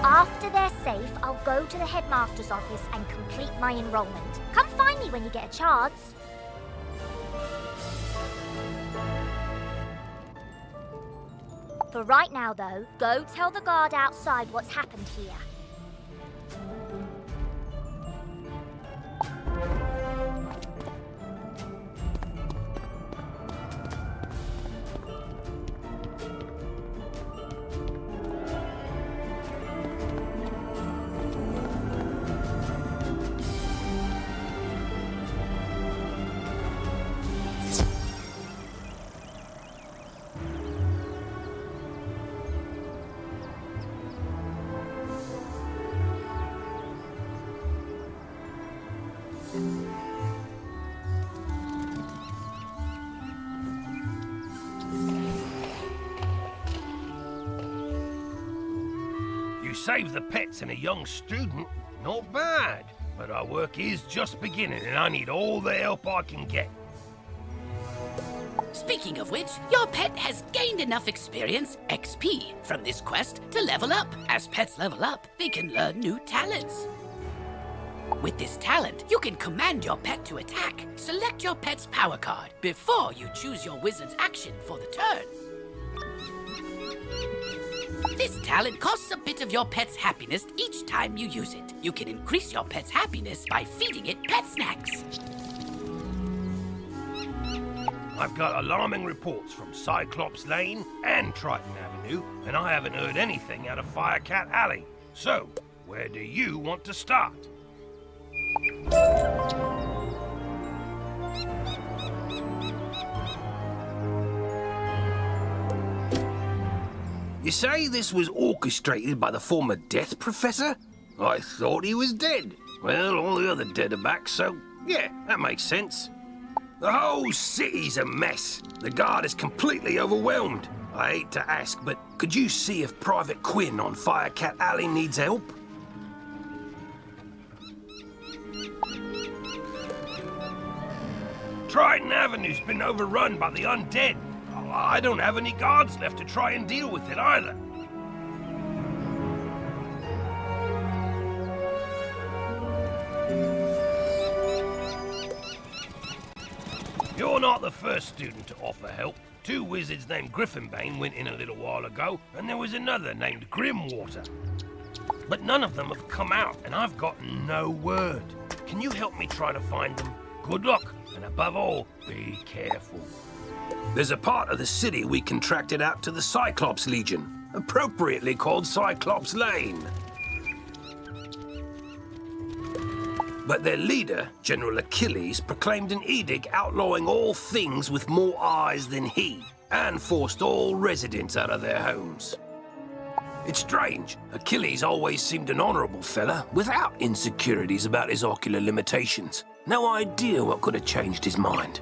After they're safe, I'll go to the headmaster's office and complete my enrollment. Come find me when you get a chance. For right now, though, go tell the guard outside what's happened here. save the pets and a young student, not bad. But our work is just beginning, and I need all the help I can get. Speaking of which, your pet has gained enough experience, XP, from this quest to level up. As pets level up, they can learn new talents. With this talent, you can command your pet to attack. Select your pet's power card before you choose your wizard's action for the turn. This talent costs a bit of your pet's happiness each time you use it. You can increase your pet's happiness by feeding it pet snacks. I've got alarming reports from Cyclops Lane and Triton Avenue, and I haven't heard anything out of Firecat Alley. So, where do you want to start? You say this was orchestrated by the former Death Professor? I thought he was dead. Well, all the other dead are back, so yeah, that makes sense. The whole city's a mess. The guard is completely overwhelmed. I hate to ask, but could you see if Private Quinn on Firecat Alley needs help? Triton Avenue's been overrun by the undead. I don't have any guards left to try and deal with it either. You're not the first student to offer help. 2 wizards named Griffinbane went in a little while ago, and there was another named Grimwater. But none of them have come out, and I've gotten no word. Can you help me try to find them? Good luck, and above all, be careful. There's a part of the city we contracted out to the Cyclops Legion, appropriately called Cyclops Lane. But their leader, General Achilles, proclaimed an edict outlawing all things with more eyes than he, and forced all residents out of their homes. It's strange. Achilles always seemed an honorable fella, without insecurities about his ocular limitations. No idea what could have changed his mind.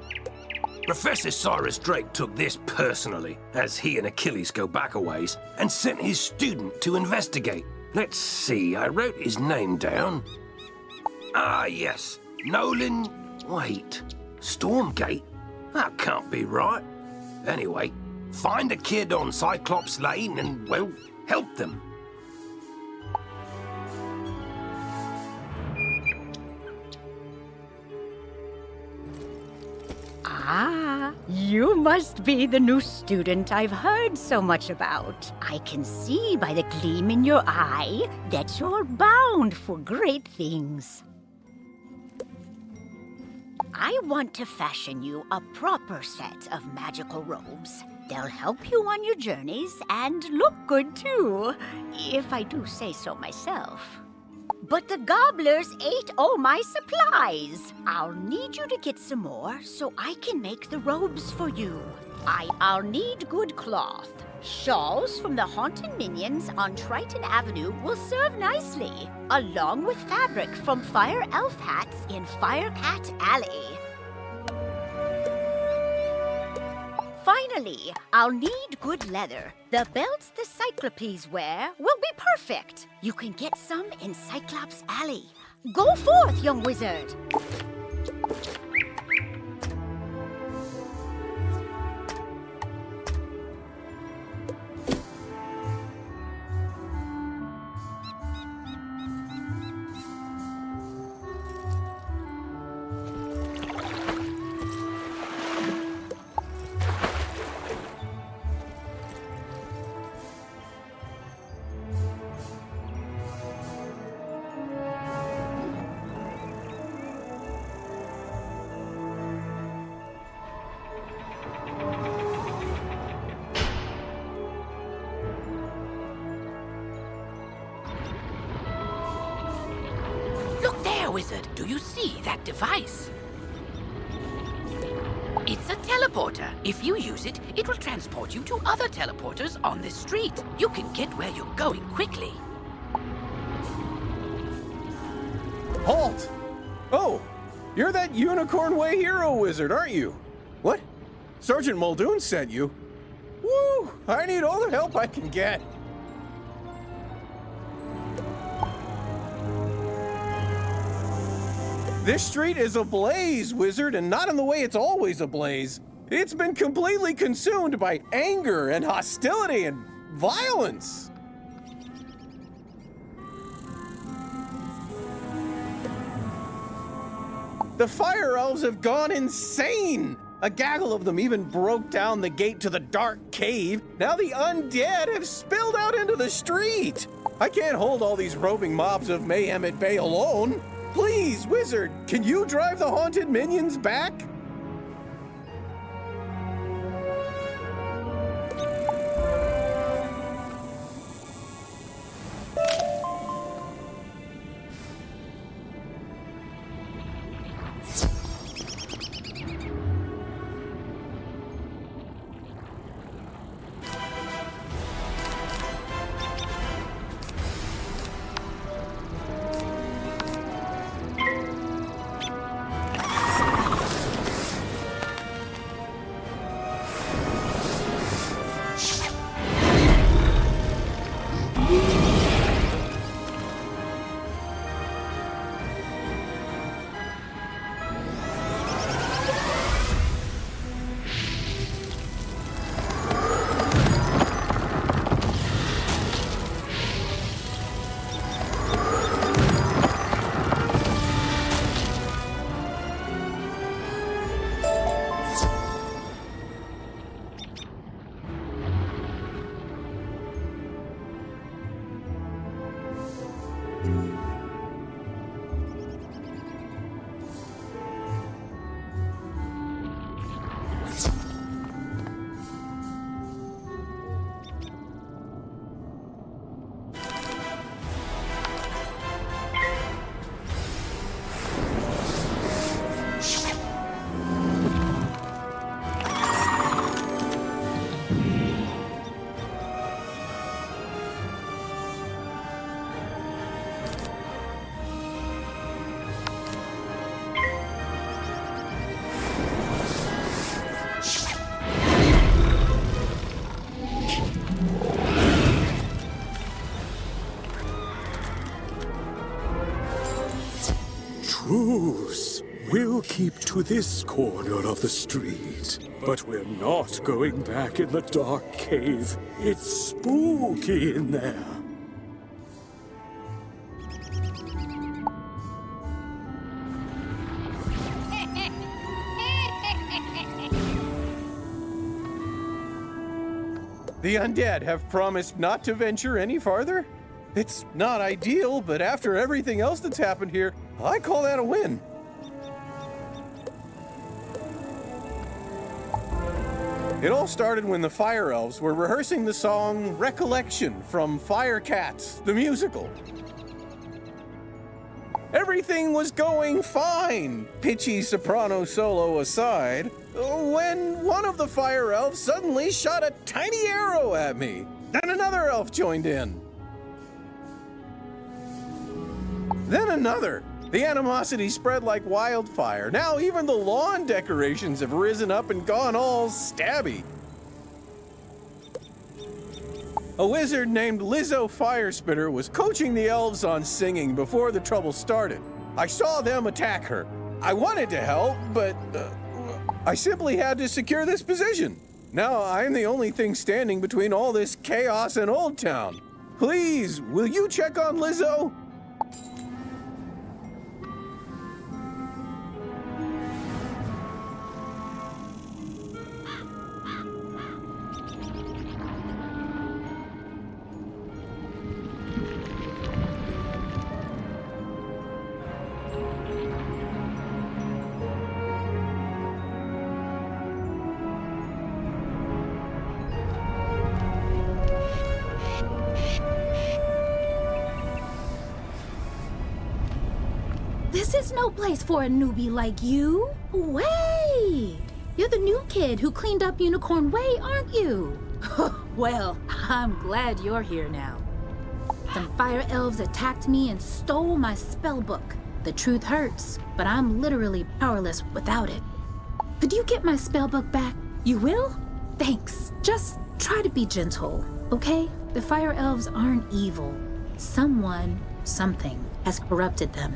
Professor Cyrus Drake took this personally, as he and Achilles go back a ways, and sent his student to investigate. Let's see, I wrote his name down. Ah, yes. Nolan... Wait. Stormgate? That can't be right. Anyway, find a kid on Cyclops Lane and, well, help them. Ah, you must be the new student I've heard so much about. I can see by the gleam in your eye that you're bound for great things. I want to fashion you a proper set of magical robes. They'll help you on your journeys and look good too, if I do say so myself. But the gobblers ate all my supplies. I'll need you to get some more so I can make the robes for you. I'll need good cloth. Shawls from the haunted minions on Triton Avenue will serve nicely, along with fabric from Fire Elf hats in Firecat Alley. Finally, I'll need good leather. The belts the Cyclopes wear will be perfect. You can get some in Cyclops Alley. Go forth, young wizard. Wizard, do you see that device? It's a teleporter. If you use it, it will transport you to other teleporters on this street. You can get where you're going quickly. Halt! Oh, you're that Unicorn Way hero wizard, aren't you? What? Sergeant Muldoon sent you? Woo! I need all the help I can get. This street is ablaze, Wizard, and not in the way it's always ablaze. It's been completely consumed by anger and hostility and violence. The fire elves have gone insane. A gaggle of them even broke down the gate to the dark cave. Now the undead have spilled out into the street. I can't hold all these roving mobs of mayhem at bay alone. Please, Wizard, can you drive the haunted minions back? Truce. We'll keep to this corner of the street. But we're not going back in the dark cave. It's spooky in there. The undead have promised not to venture any farther? It's not ideal, but after everything else that's happened here, I call that a win. It all started when the Fire Elves were rehearsing the song Recollection from Fire Cats, the musical. Everything was going fine, pitchy soprano solo aside, when one of the Fire Elves suddenly shot a tiny arrow at me. Then another elf joined in. Then another. The animosity spread like wildfire. Now even the lawn decorations have risen up and gone all stabby. A wizard named Lizzo Firespitter was coaching the elves on singing before the trouble started. I saw them attack her. I wanted to help, but I simply had to secure this position. Now I'm the only thing standing between all this chaos and Old Town. Please, will you check on Lizzo? This is no place for a newbie like you. Wait! You're the new kid who cleaned up Unicorn Way, aren't you? Well, I'm glad you're here now. Some fire elves attacked me and stole my spell book. The truth hurts, but I'm literally powerless without it. Could you get my spell book back? You will? Thanks. Just try to be gentle, okay? The fire elves aren't evil. Someone, something, has corrupted them.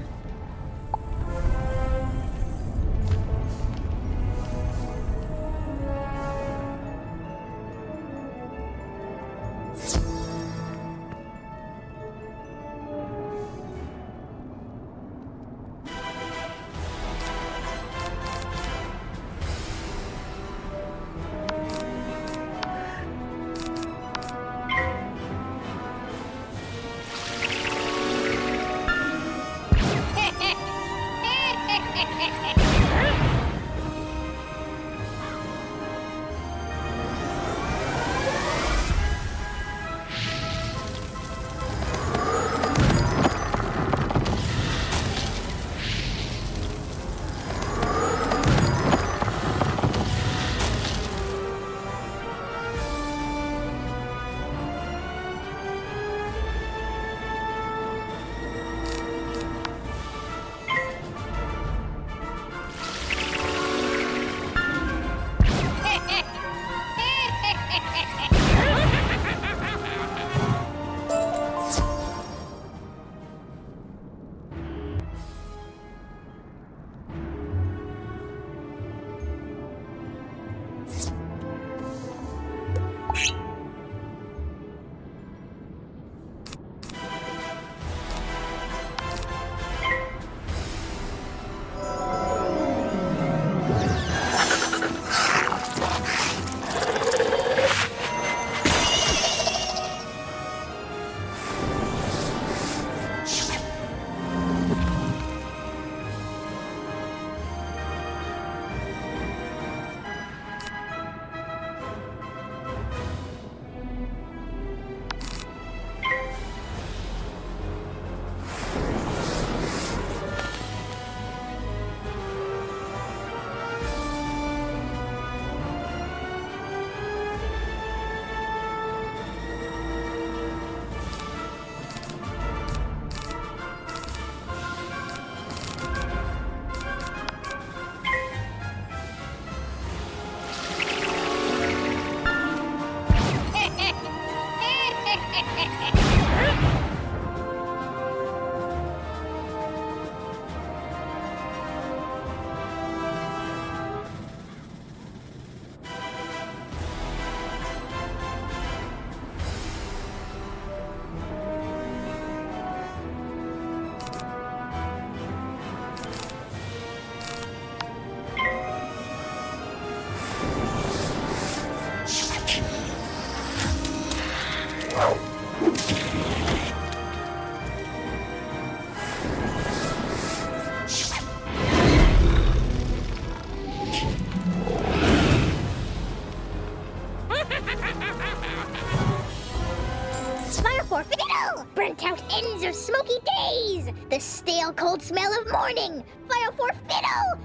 for fiddle! Burnt out ends of smoky days! The stale cold smell of morning! Fire for fiddle!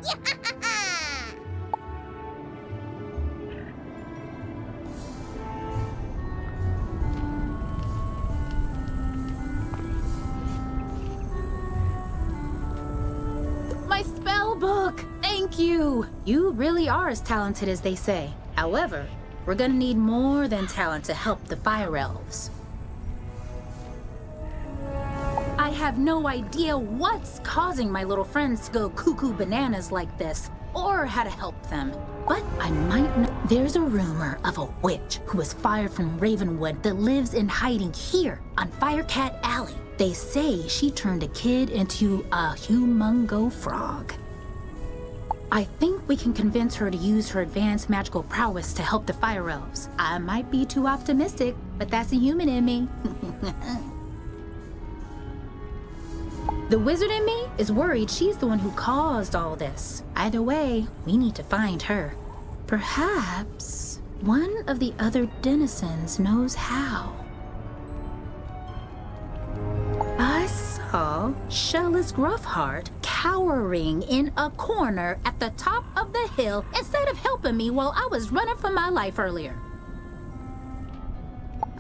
My spell book! Thank you! You really are as talented as they say. However, we're gonna need more than talent to help the fire elves. I have no idea what's causing my little friends to go cuckoo bananas like this, or how to help them. But I might know. There's a rumor of a witch who was fired from Ravenwood that lives in hiding here on Firecat Alley. They say she turned a kid into a humongo frog. I think we can convince her to use her advanced magical prowess to help the fire elves. I might be too optimistic, but that's a human in me. The wizard in me is worried she's the one who caused all this. Either way, we need to find her. Perhaps one of the other denizens knows how. I saw Shella's Gruffheart cowering in a corner at the top of the hill instead of helping me while I was running for my life earlier.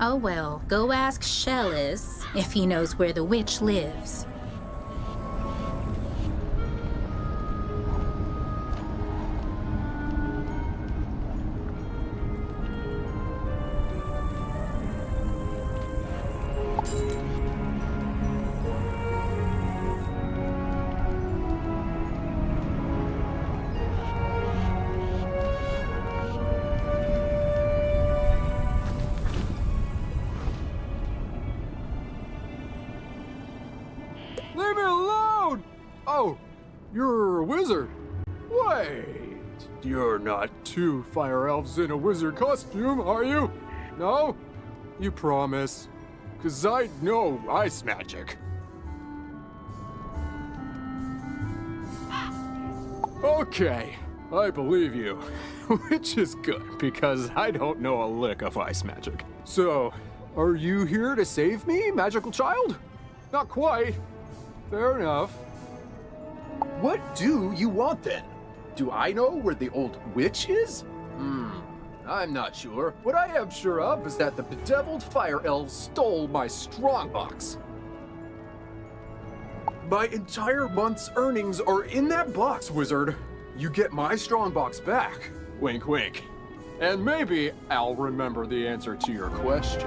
Oh well, go ask Shellis if he knows where the witch lives. Leave me alone! Oh, you're a wizard. Wait, you're not two fire elves in a wizard costume, are you? No? You promise? 'Cause I know ice magic. Okay, I believe you. Which is good, because I don't know a lick of ice magic. So, are you here to save me, magical child? Not quite. Fair enough. What do you want then? Do I know where the old witch is? I'm not sure. What I am sure of is that the bedeviled fire elves stole my strongbox. My entire month's earnings are in that box, wizard. You get my strongbox back. Wink, wink. And maybe I'll remember the answer to your question.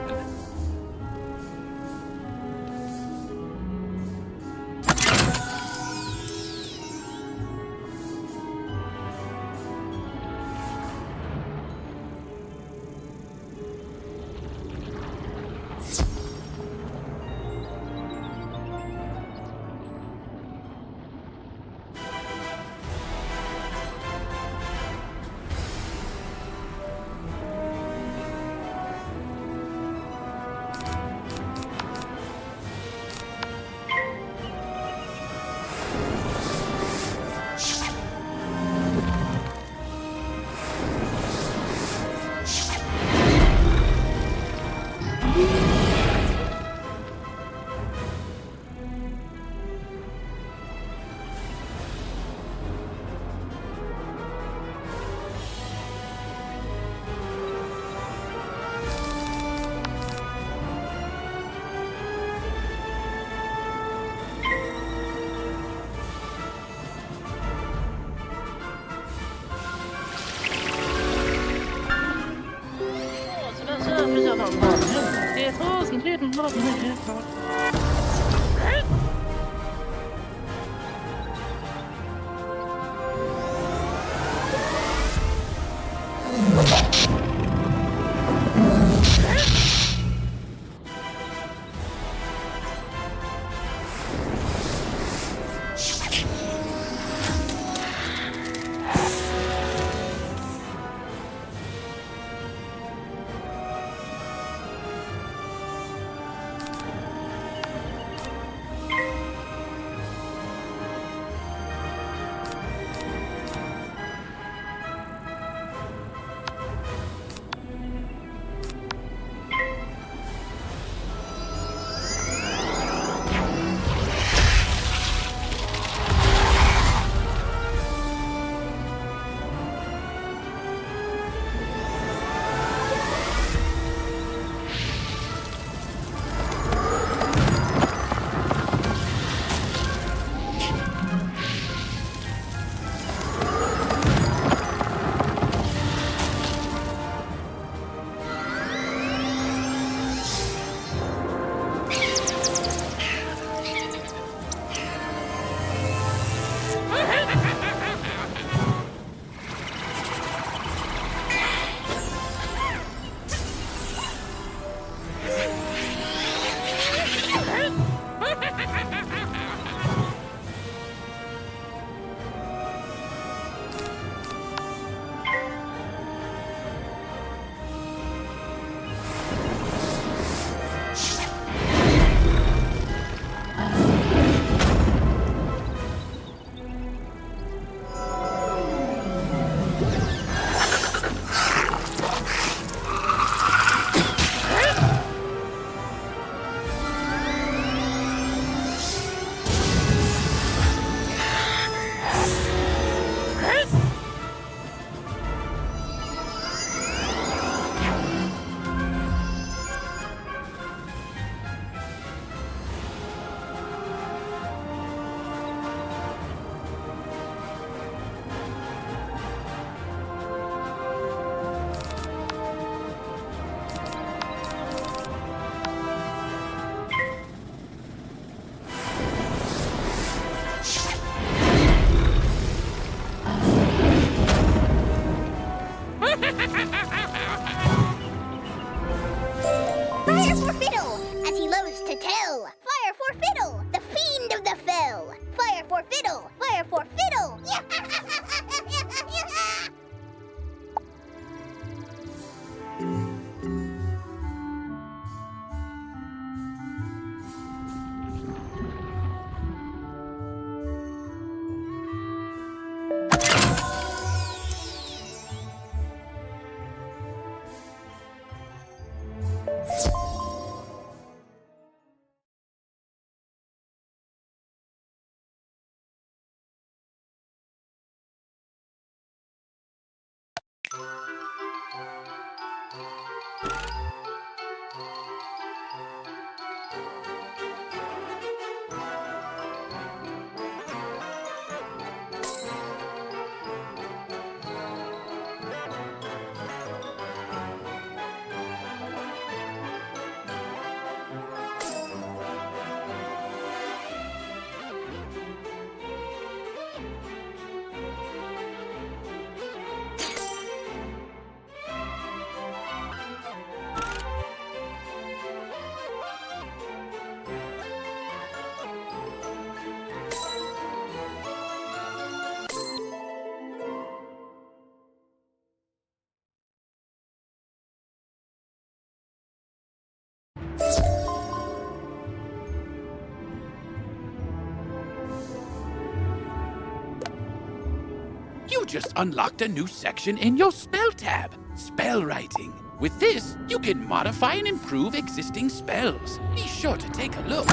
You just unlocked a new section in your spell tab, spell writing. With this, you can modify and improve existing spells. Be sure to take a look.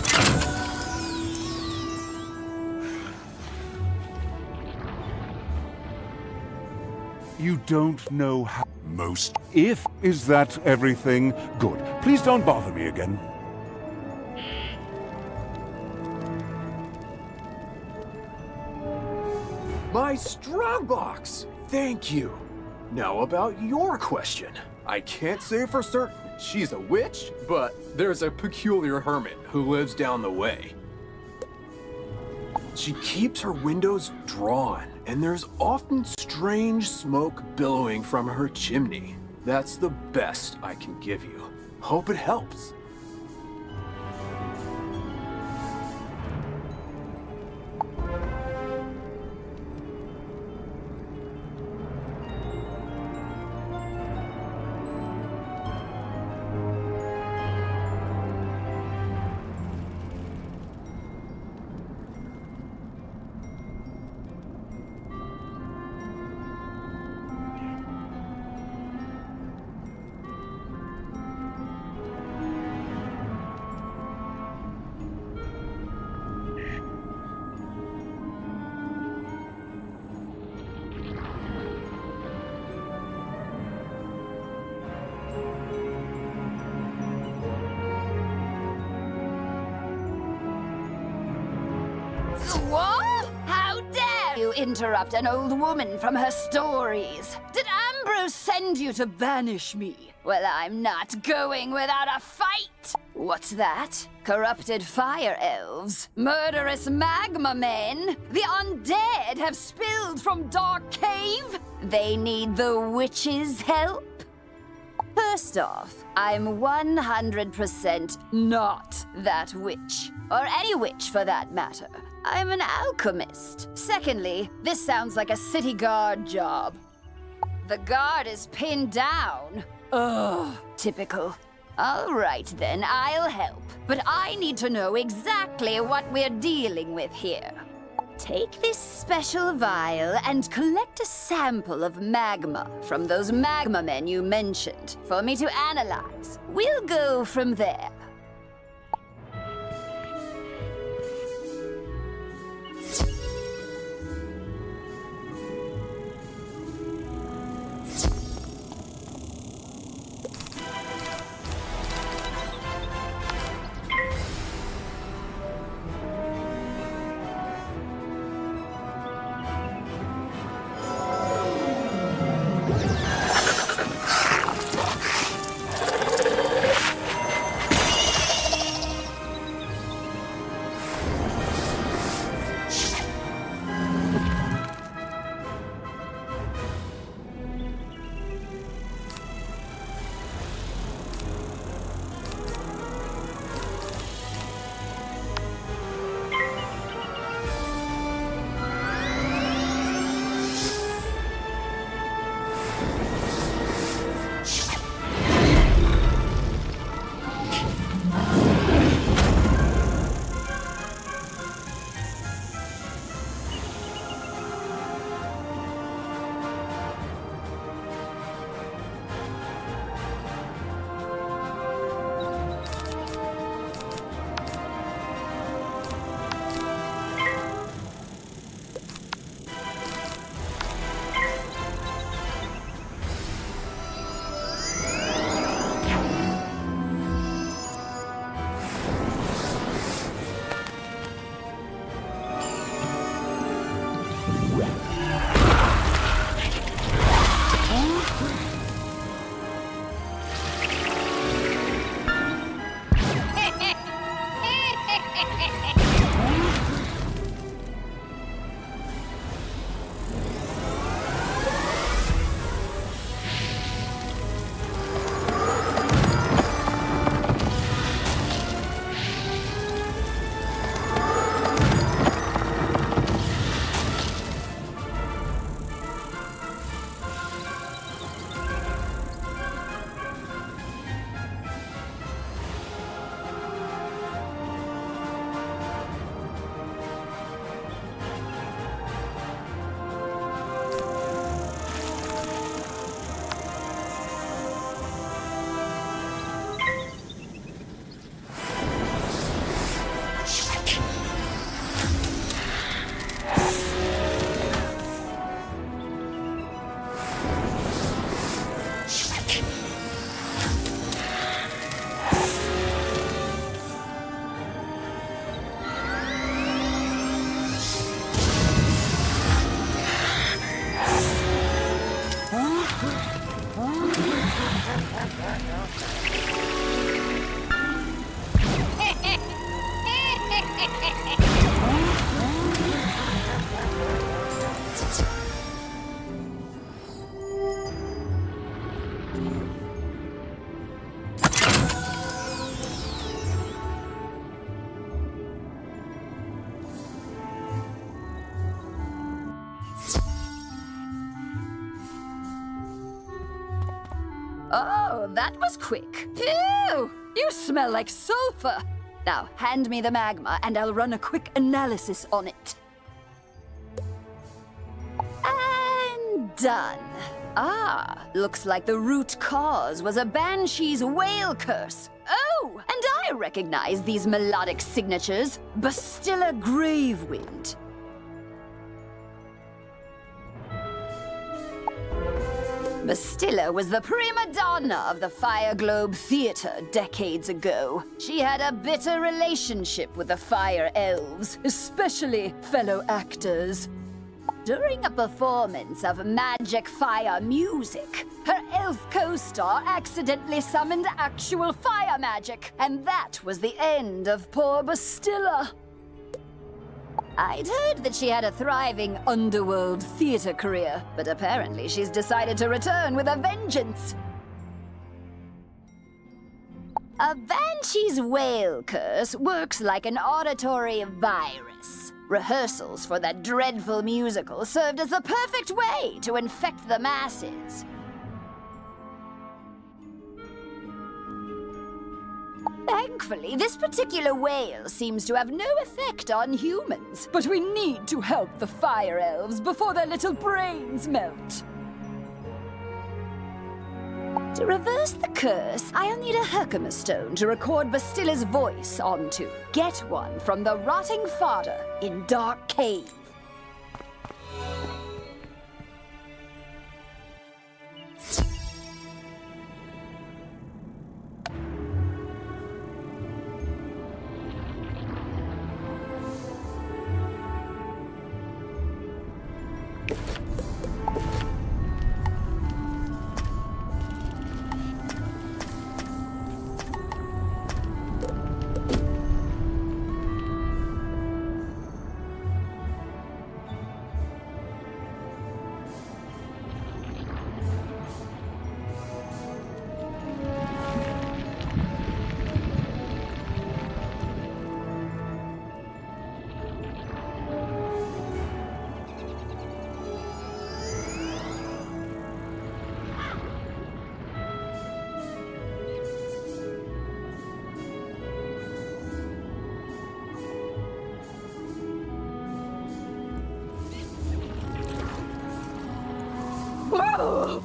You don't know how. Most. If is that everything? Good. Please don't bother me again. My strong box! Thank you. Now about your question. I can't say for certain she's a witch, but there's a peculiar hermit who lives down the way. She keeps her windows drawn, and there's often strange smoke billowing from her chimney. That's the best I can give you. Hope it helps. What? How dare you interrupt an old woman from her stories? Did Ambrose send you to banish me? Well, I'm not going without a fight. What's that? Corrupted fire elves? Murderous magma men? The undead have spilled from Dark Cave? They need the witch's help? First off, I'm 100% not that witch. Or any witch for that matter. I'm an alchemist. Secondly, this sounds like a city guard job. The guard is pinned down. Ugh, typical. All right then, I'll help. But I need to know exactly what we're dealing with here. Take this special vial and collect a sample of magma from those magma men you mentioned for me to analyze. We'll go from there. Oh, that was quick. Phew! You smell like sulfur. Now, hand me the magma and I'll run a quick analysis on it. And done. Ah, looks like the root cause was a banshee's whale curse. Oh, and I recognize these melodic signatures. Bastilla Gravewind. Bastilla was the prima donna of the Fire Globe Theater decades ago. She had a bitter relationship with the Fire Elves, especially fellow actors. During a performance of magic fire music, her elf co-star accidentally summoned actual fire magic, and that was the end of poor Bastilla. I'd heard that she had a thriving underworld theater career, but apparently she's decided to return with a vengeance. A banshee's whale curse works like an auditory virus. Rehearsals for that dreadful musical served as the perfect way to infect the masses. Thankfully, this particular whale seems to have no effect on humans, but we need to help the Fire Elves before their little brains melt. To reverse the curse, I'll need a Herkimer stone to record Bastilla's voice onto. Get one from the Rotting Fodder in Dark Cave.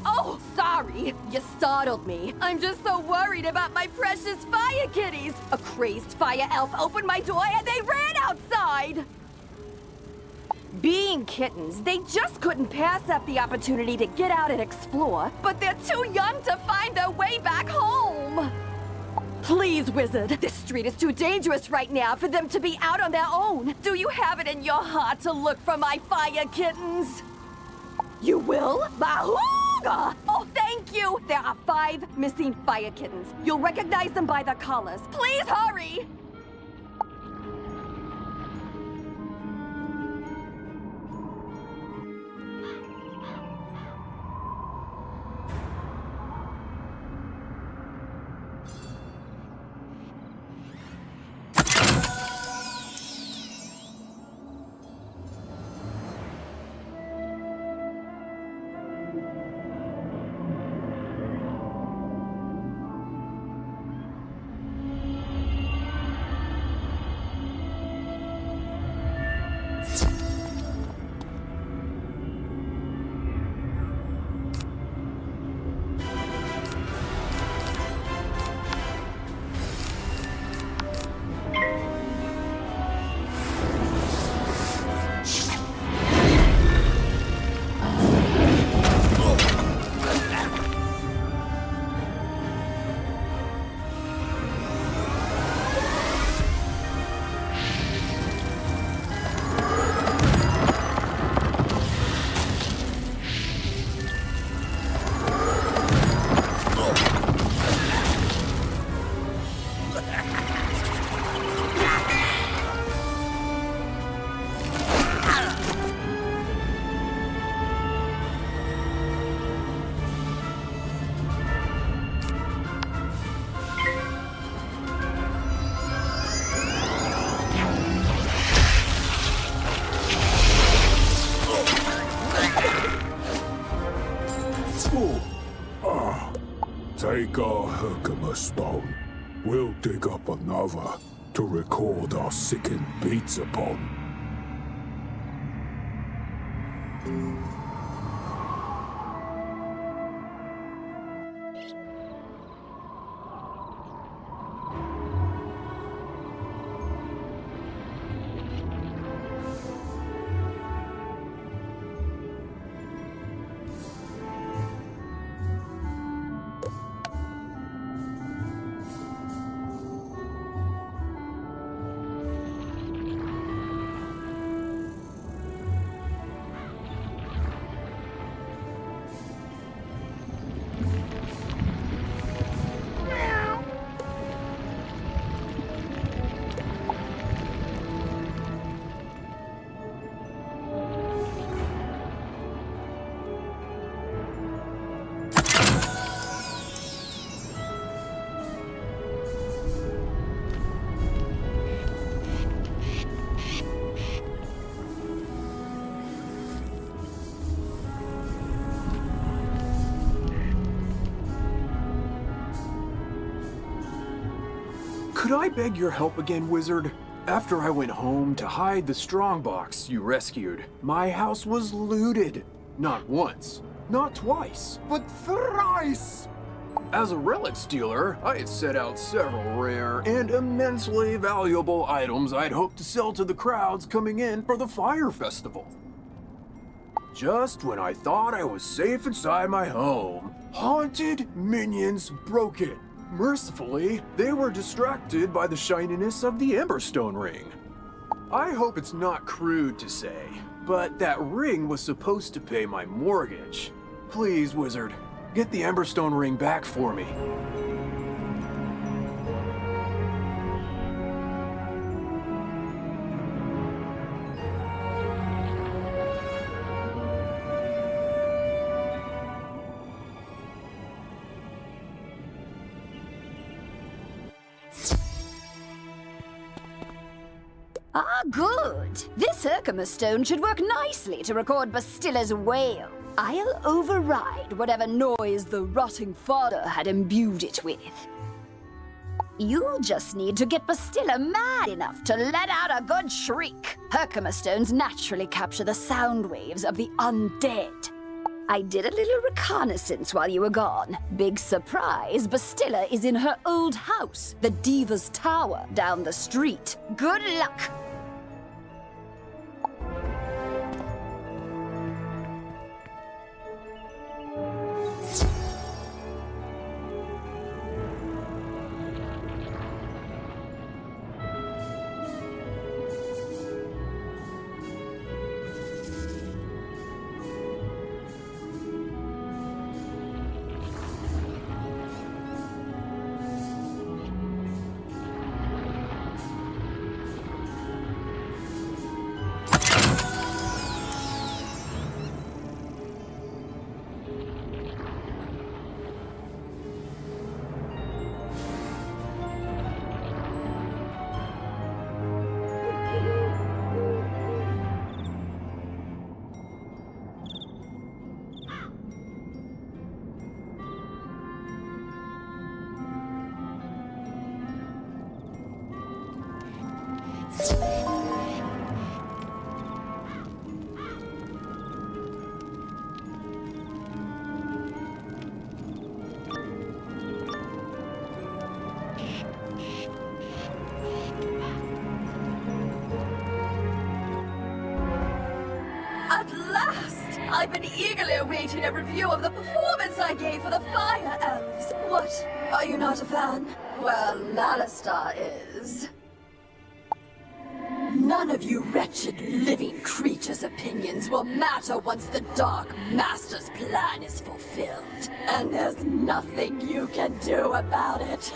Oh, sorry. You startled me. I'm just so worried about my precious fire kitties. A crazed fire elf opened my door and they ran outside. Being kittens, they just couldn't pass up the opportunity to get out and explore, but they're too young to find their way back home. Please, Wizard, this street is too dangerous right now for them to be out on their own. Do you have it in your heart to look for my fire kittens? You will? Bahooga! Oh, thank you! There are 5 missing fire kittens. You'll recognize them by their collars. Please hurry! take our Herkimer stone, we'll dig up another to record our sickened beats upon. Could I beg your help again, Wizard? After I went home to hide the strongbox you rescued, my house was looted. Not once, not twice, but thrice! As a relic stealer, I had set out several rare and immensely valuable items I'd hoped to sell to the crowds coming in for the fire festival. Just when I thought I was safe inside my home, haunted minions broke in. Mercifully, they were distracted by the shininess of the Emberstone ring. I hope it's not crude to say, but that ring was supposed to pay my mortgage. Please, Wizard, get the Emberstone ring back for me. Ah, good. This Herkimer stone should work nicely to record Bastilla's wail. I'll override whatever noise the rotting fodder had imbued it with. You'll just need to get Bastilla mad enough to let out a good shriek. Herkimer stones naturally capture the sound waves of the undead. I did a little reconnaissance while you were gone. Big surprise, Bastilla is in her old house, the Diva's Tower, down the street. Good luck! At last! I've been eagerly awaiting a review of the performance I gave for the Fire Elves. What? Are you not a fan? Well, Alistar is. None of you wretched living creatures' opinions will matter once the Dark Master's plan is fulfilled. And there's nothing you can do about it.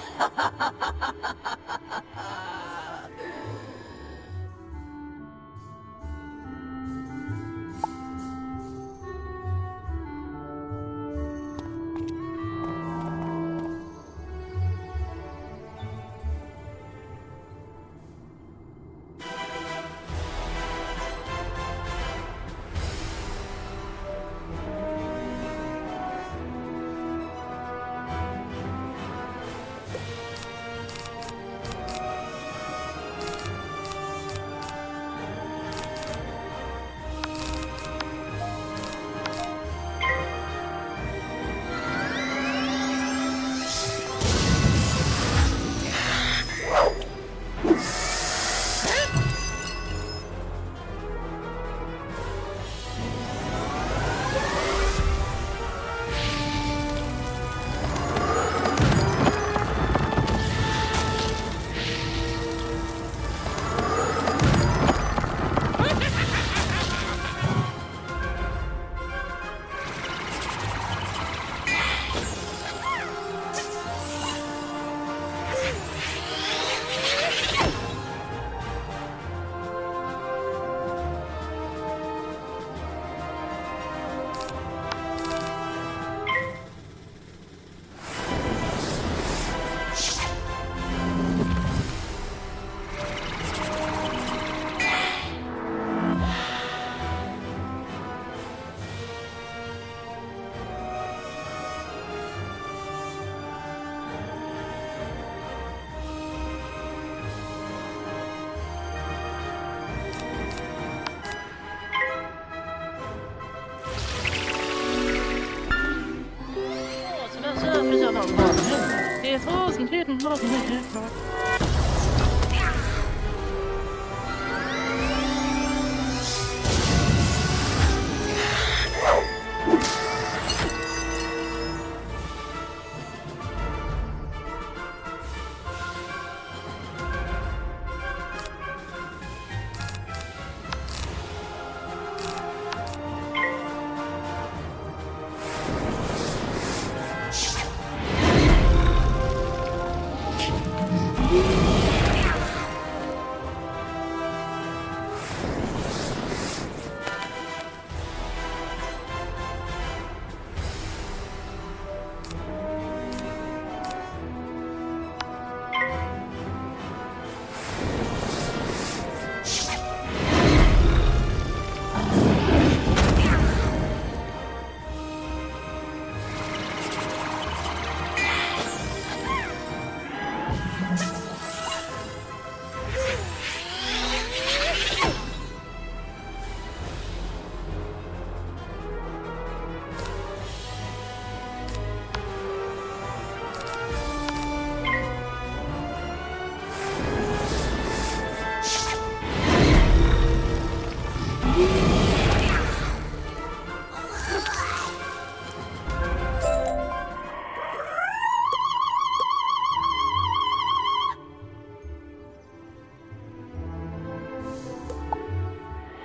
It wasn't hidden, wasn't it?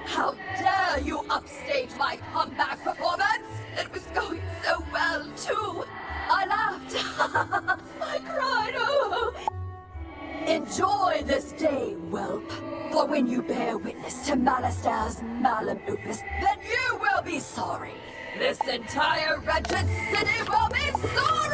How dare you upstage my comeback performance? It was going so well, too. I laughed. I cried. Oh. Enjoy this day, whelp. For when you bear witness to Malister's malum opus, then you will be sorry. This entire wretched city will be sorry!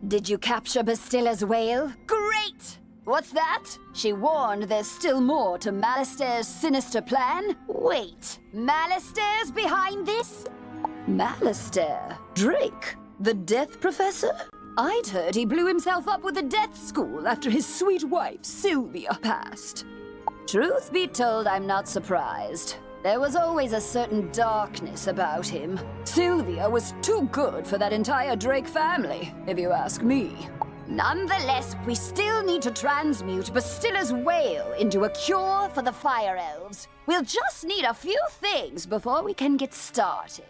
Did you capture Bastilla's whale? Great! What's that? She warned there's still more to Malister's sinister plan? Wait, Malister's behind this? Malister? Drake? The Death Professor? I'd heard he blew himself up with the Death School after his sweet wife, Sylvia, passed. Truth be told, I'm not surprised. There was always a certain darkness about him. Sylvia was too good for that entire Drake family, if you ask me. Nonetheless, we still need to transmute Bastilla's whale into a cure for the Fire Elves. We'll just need a few things before we can get started.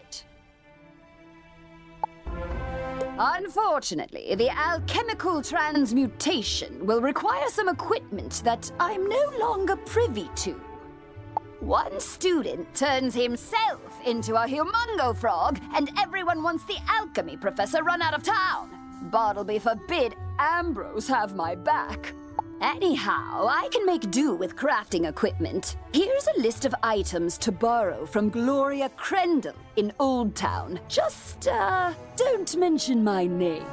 Unfortunately, the alchemical transmutation will require some equipment that I'm no longer privy to. One student turns himself into a humongo frog, and everyone wants the alchemy professor run out of town. Bartleby forbid Ambrose have my back. Anyhow, I can make do with crafting equipment. Here's a list of items to borrow from Gloria Crendel in Old Town. Just, don't mention my name.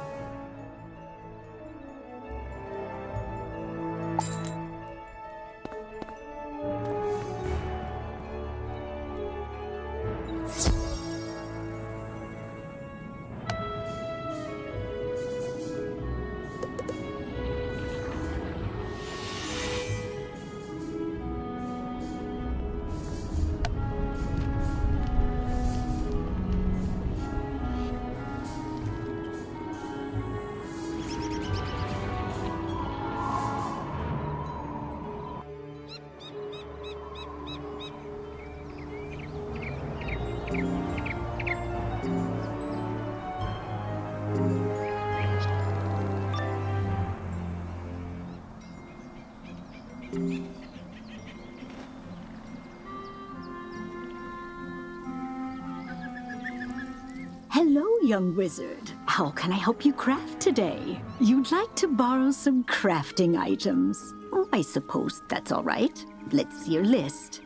Hello, young wizard. How can I help you craft today? You'd like to borrow some crafting items. Oh, I suppose that's all right. Let's see your list.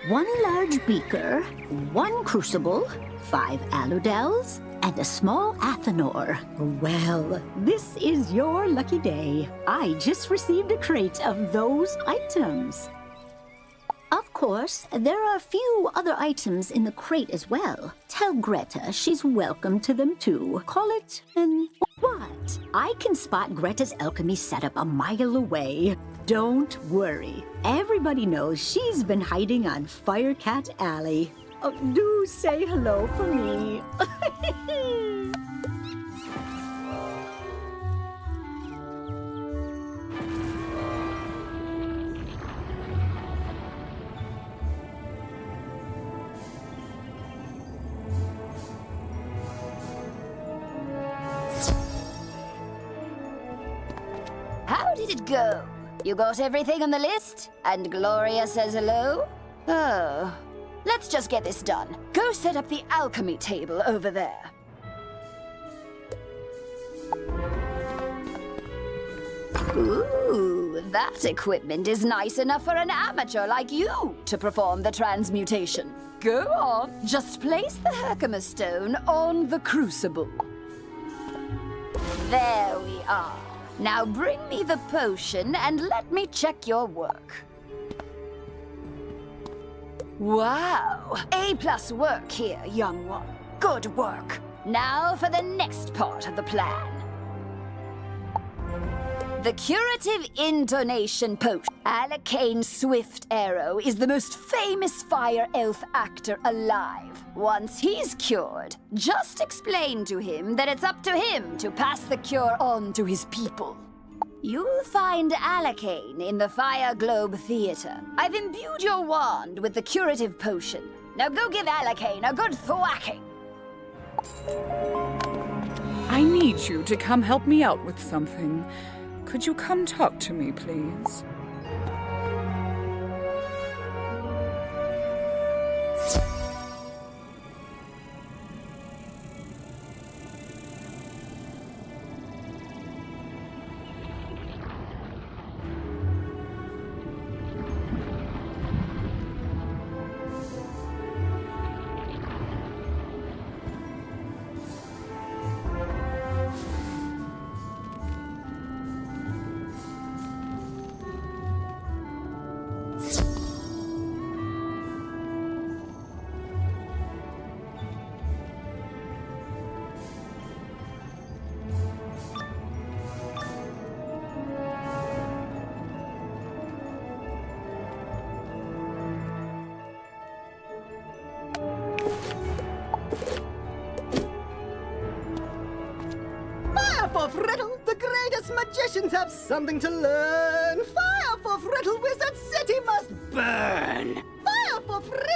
One large beaker, 1 crucible, 5 aludels, and a small athanor. Well, this is your lucky day. I just received a crate of those items. Of course, there are a few other items in the crate as well. Tell Greta she's welcome to them too. Call it an what? I can spot Greta's alchemy setup a mile away. Don't worry. Everybody knows she's been hiding on Firecat Alley. Oh, do say hello for me. How did it go? You got everything on the list? And Gloria says hello? Oh. Let's just get this done. Go set up the alchemy table over there. Ooh, that equipment is nice enough for an amateur like you to perform the transmutation. Go on, just place the Herkimer stone on the crucible. There we are. Now bring me the potion and let me check your work. Wow! A+ work here, young one. Good work. Now for the next part of the plan. The curative intonation potion. Alacane Swift Arrow is the most famous fire elf actor alive. Once he's cured, just explain to him that it's up to him to pass the cure on to his people. You'll find Alacane in the Fire Globe Theater. I've imbued your wand with the curative potion. Now go give Alacane a good thwacking. I need you to come help me out with something. Could you come talk to me, please? The greatest magicians have something to learn. Fire for Friddle, Wizard City must burn. Fire for Friddle.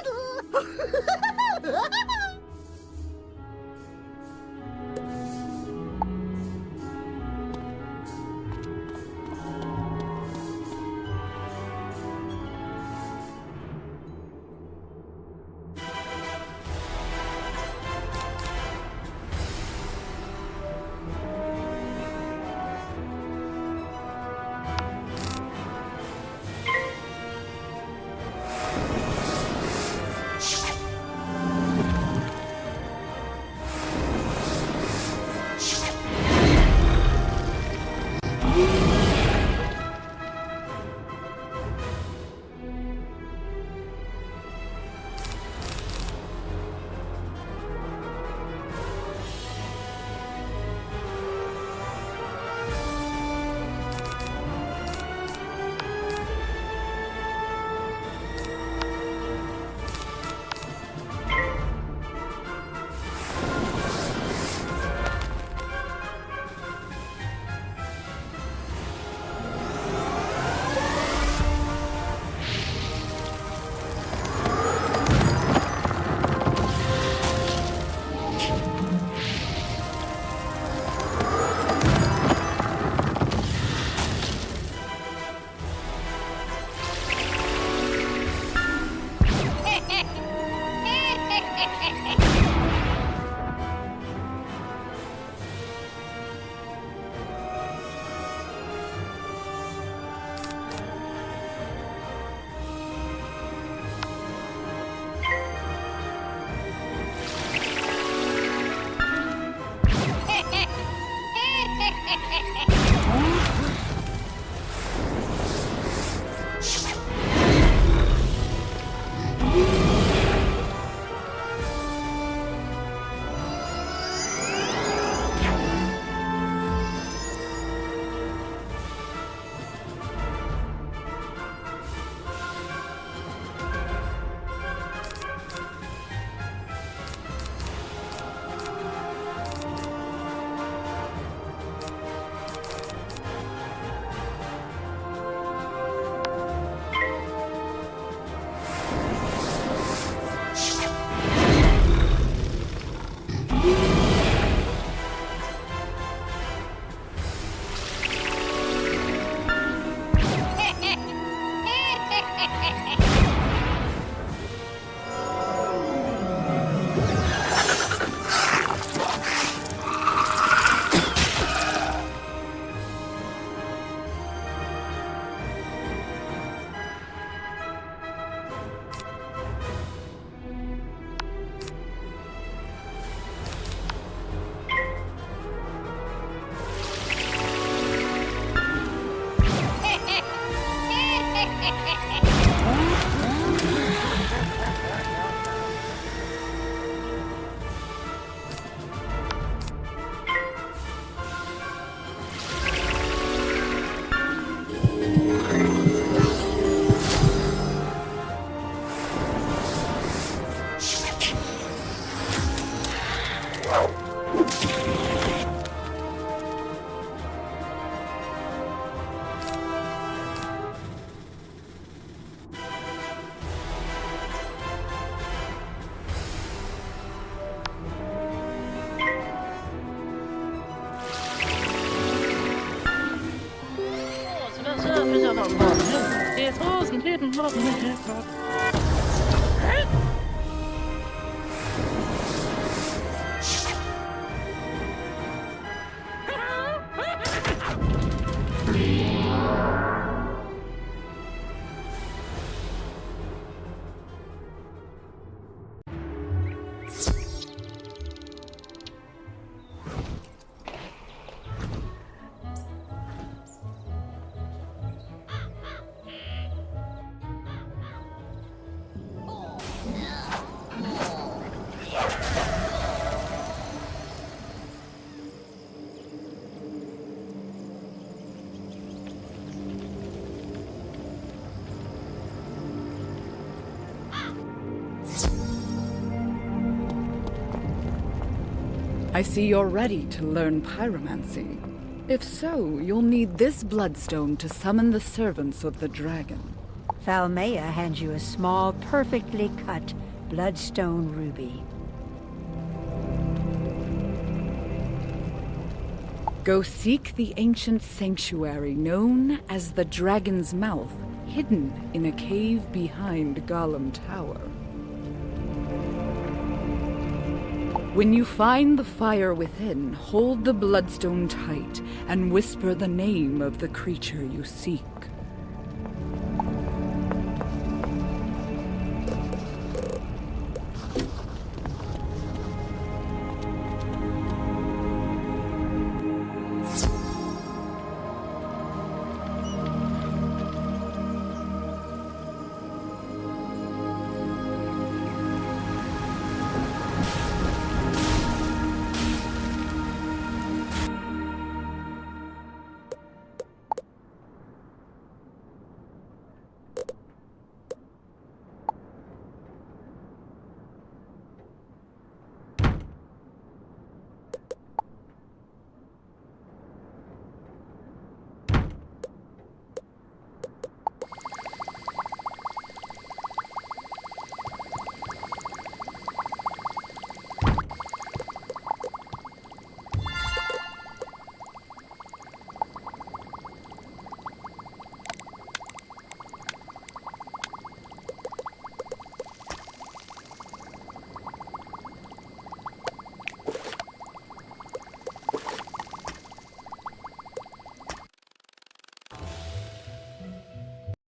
I see you're ready to learn pyromancy. If so, you'll need this bloodstone to summon the servants of the dragon. Falmea hands you a small, perfectly cut bloodstone ruby. Go seek the ancient sanctuary known as the Dragon's Mouth, hidden in a cave behind Golem Tower. When you find the fire within, hold the bloodstone tight and whisper the name of the creature you seek.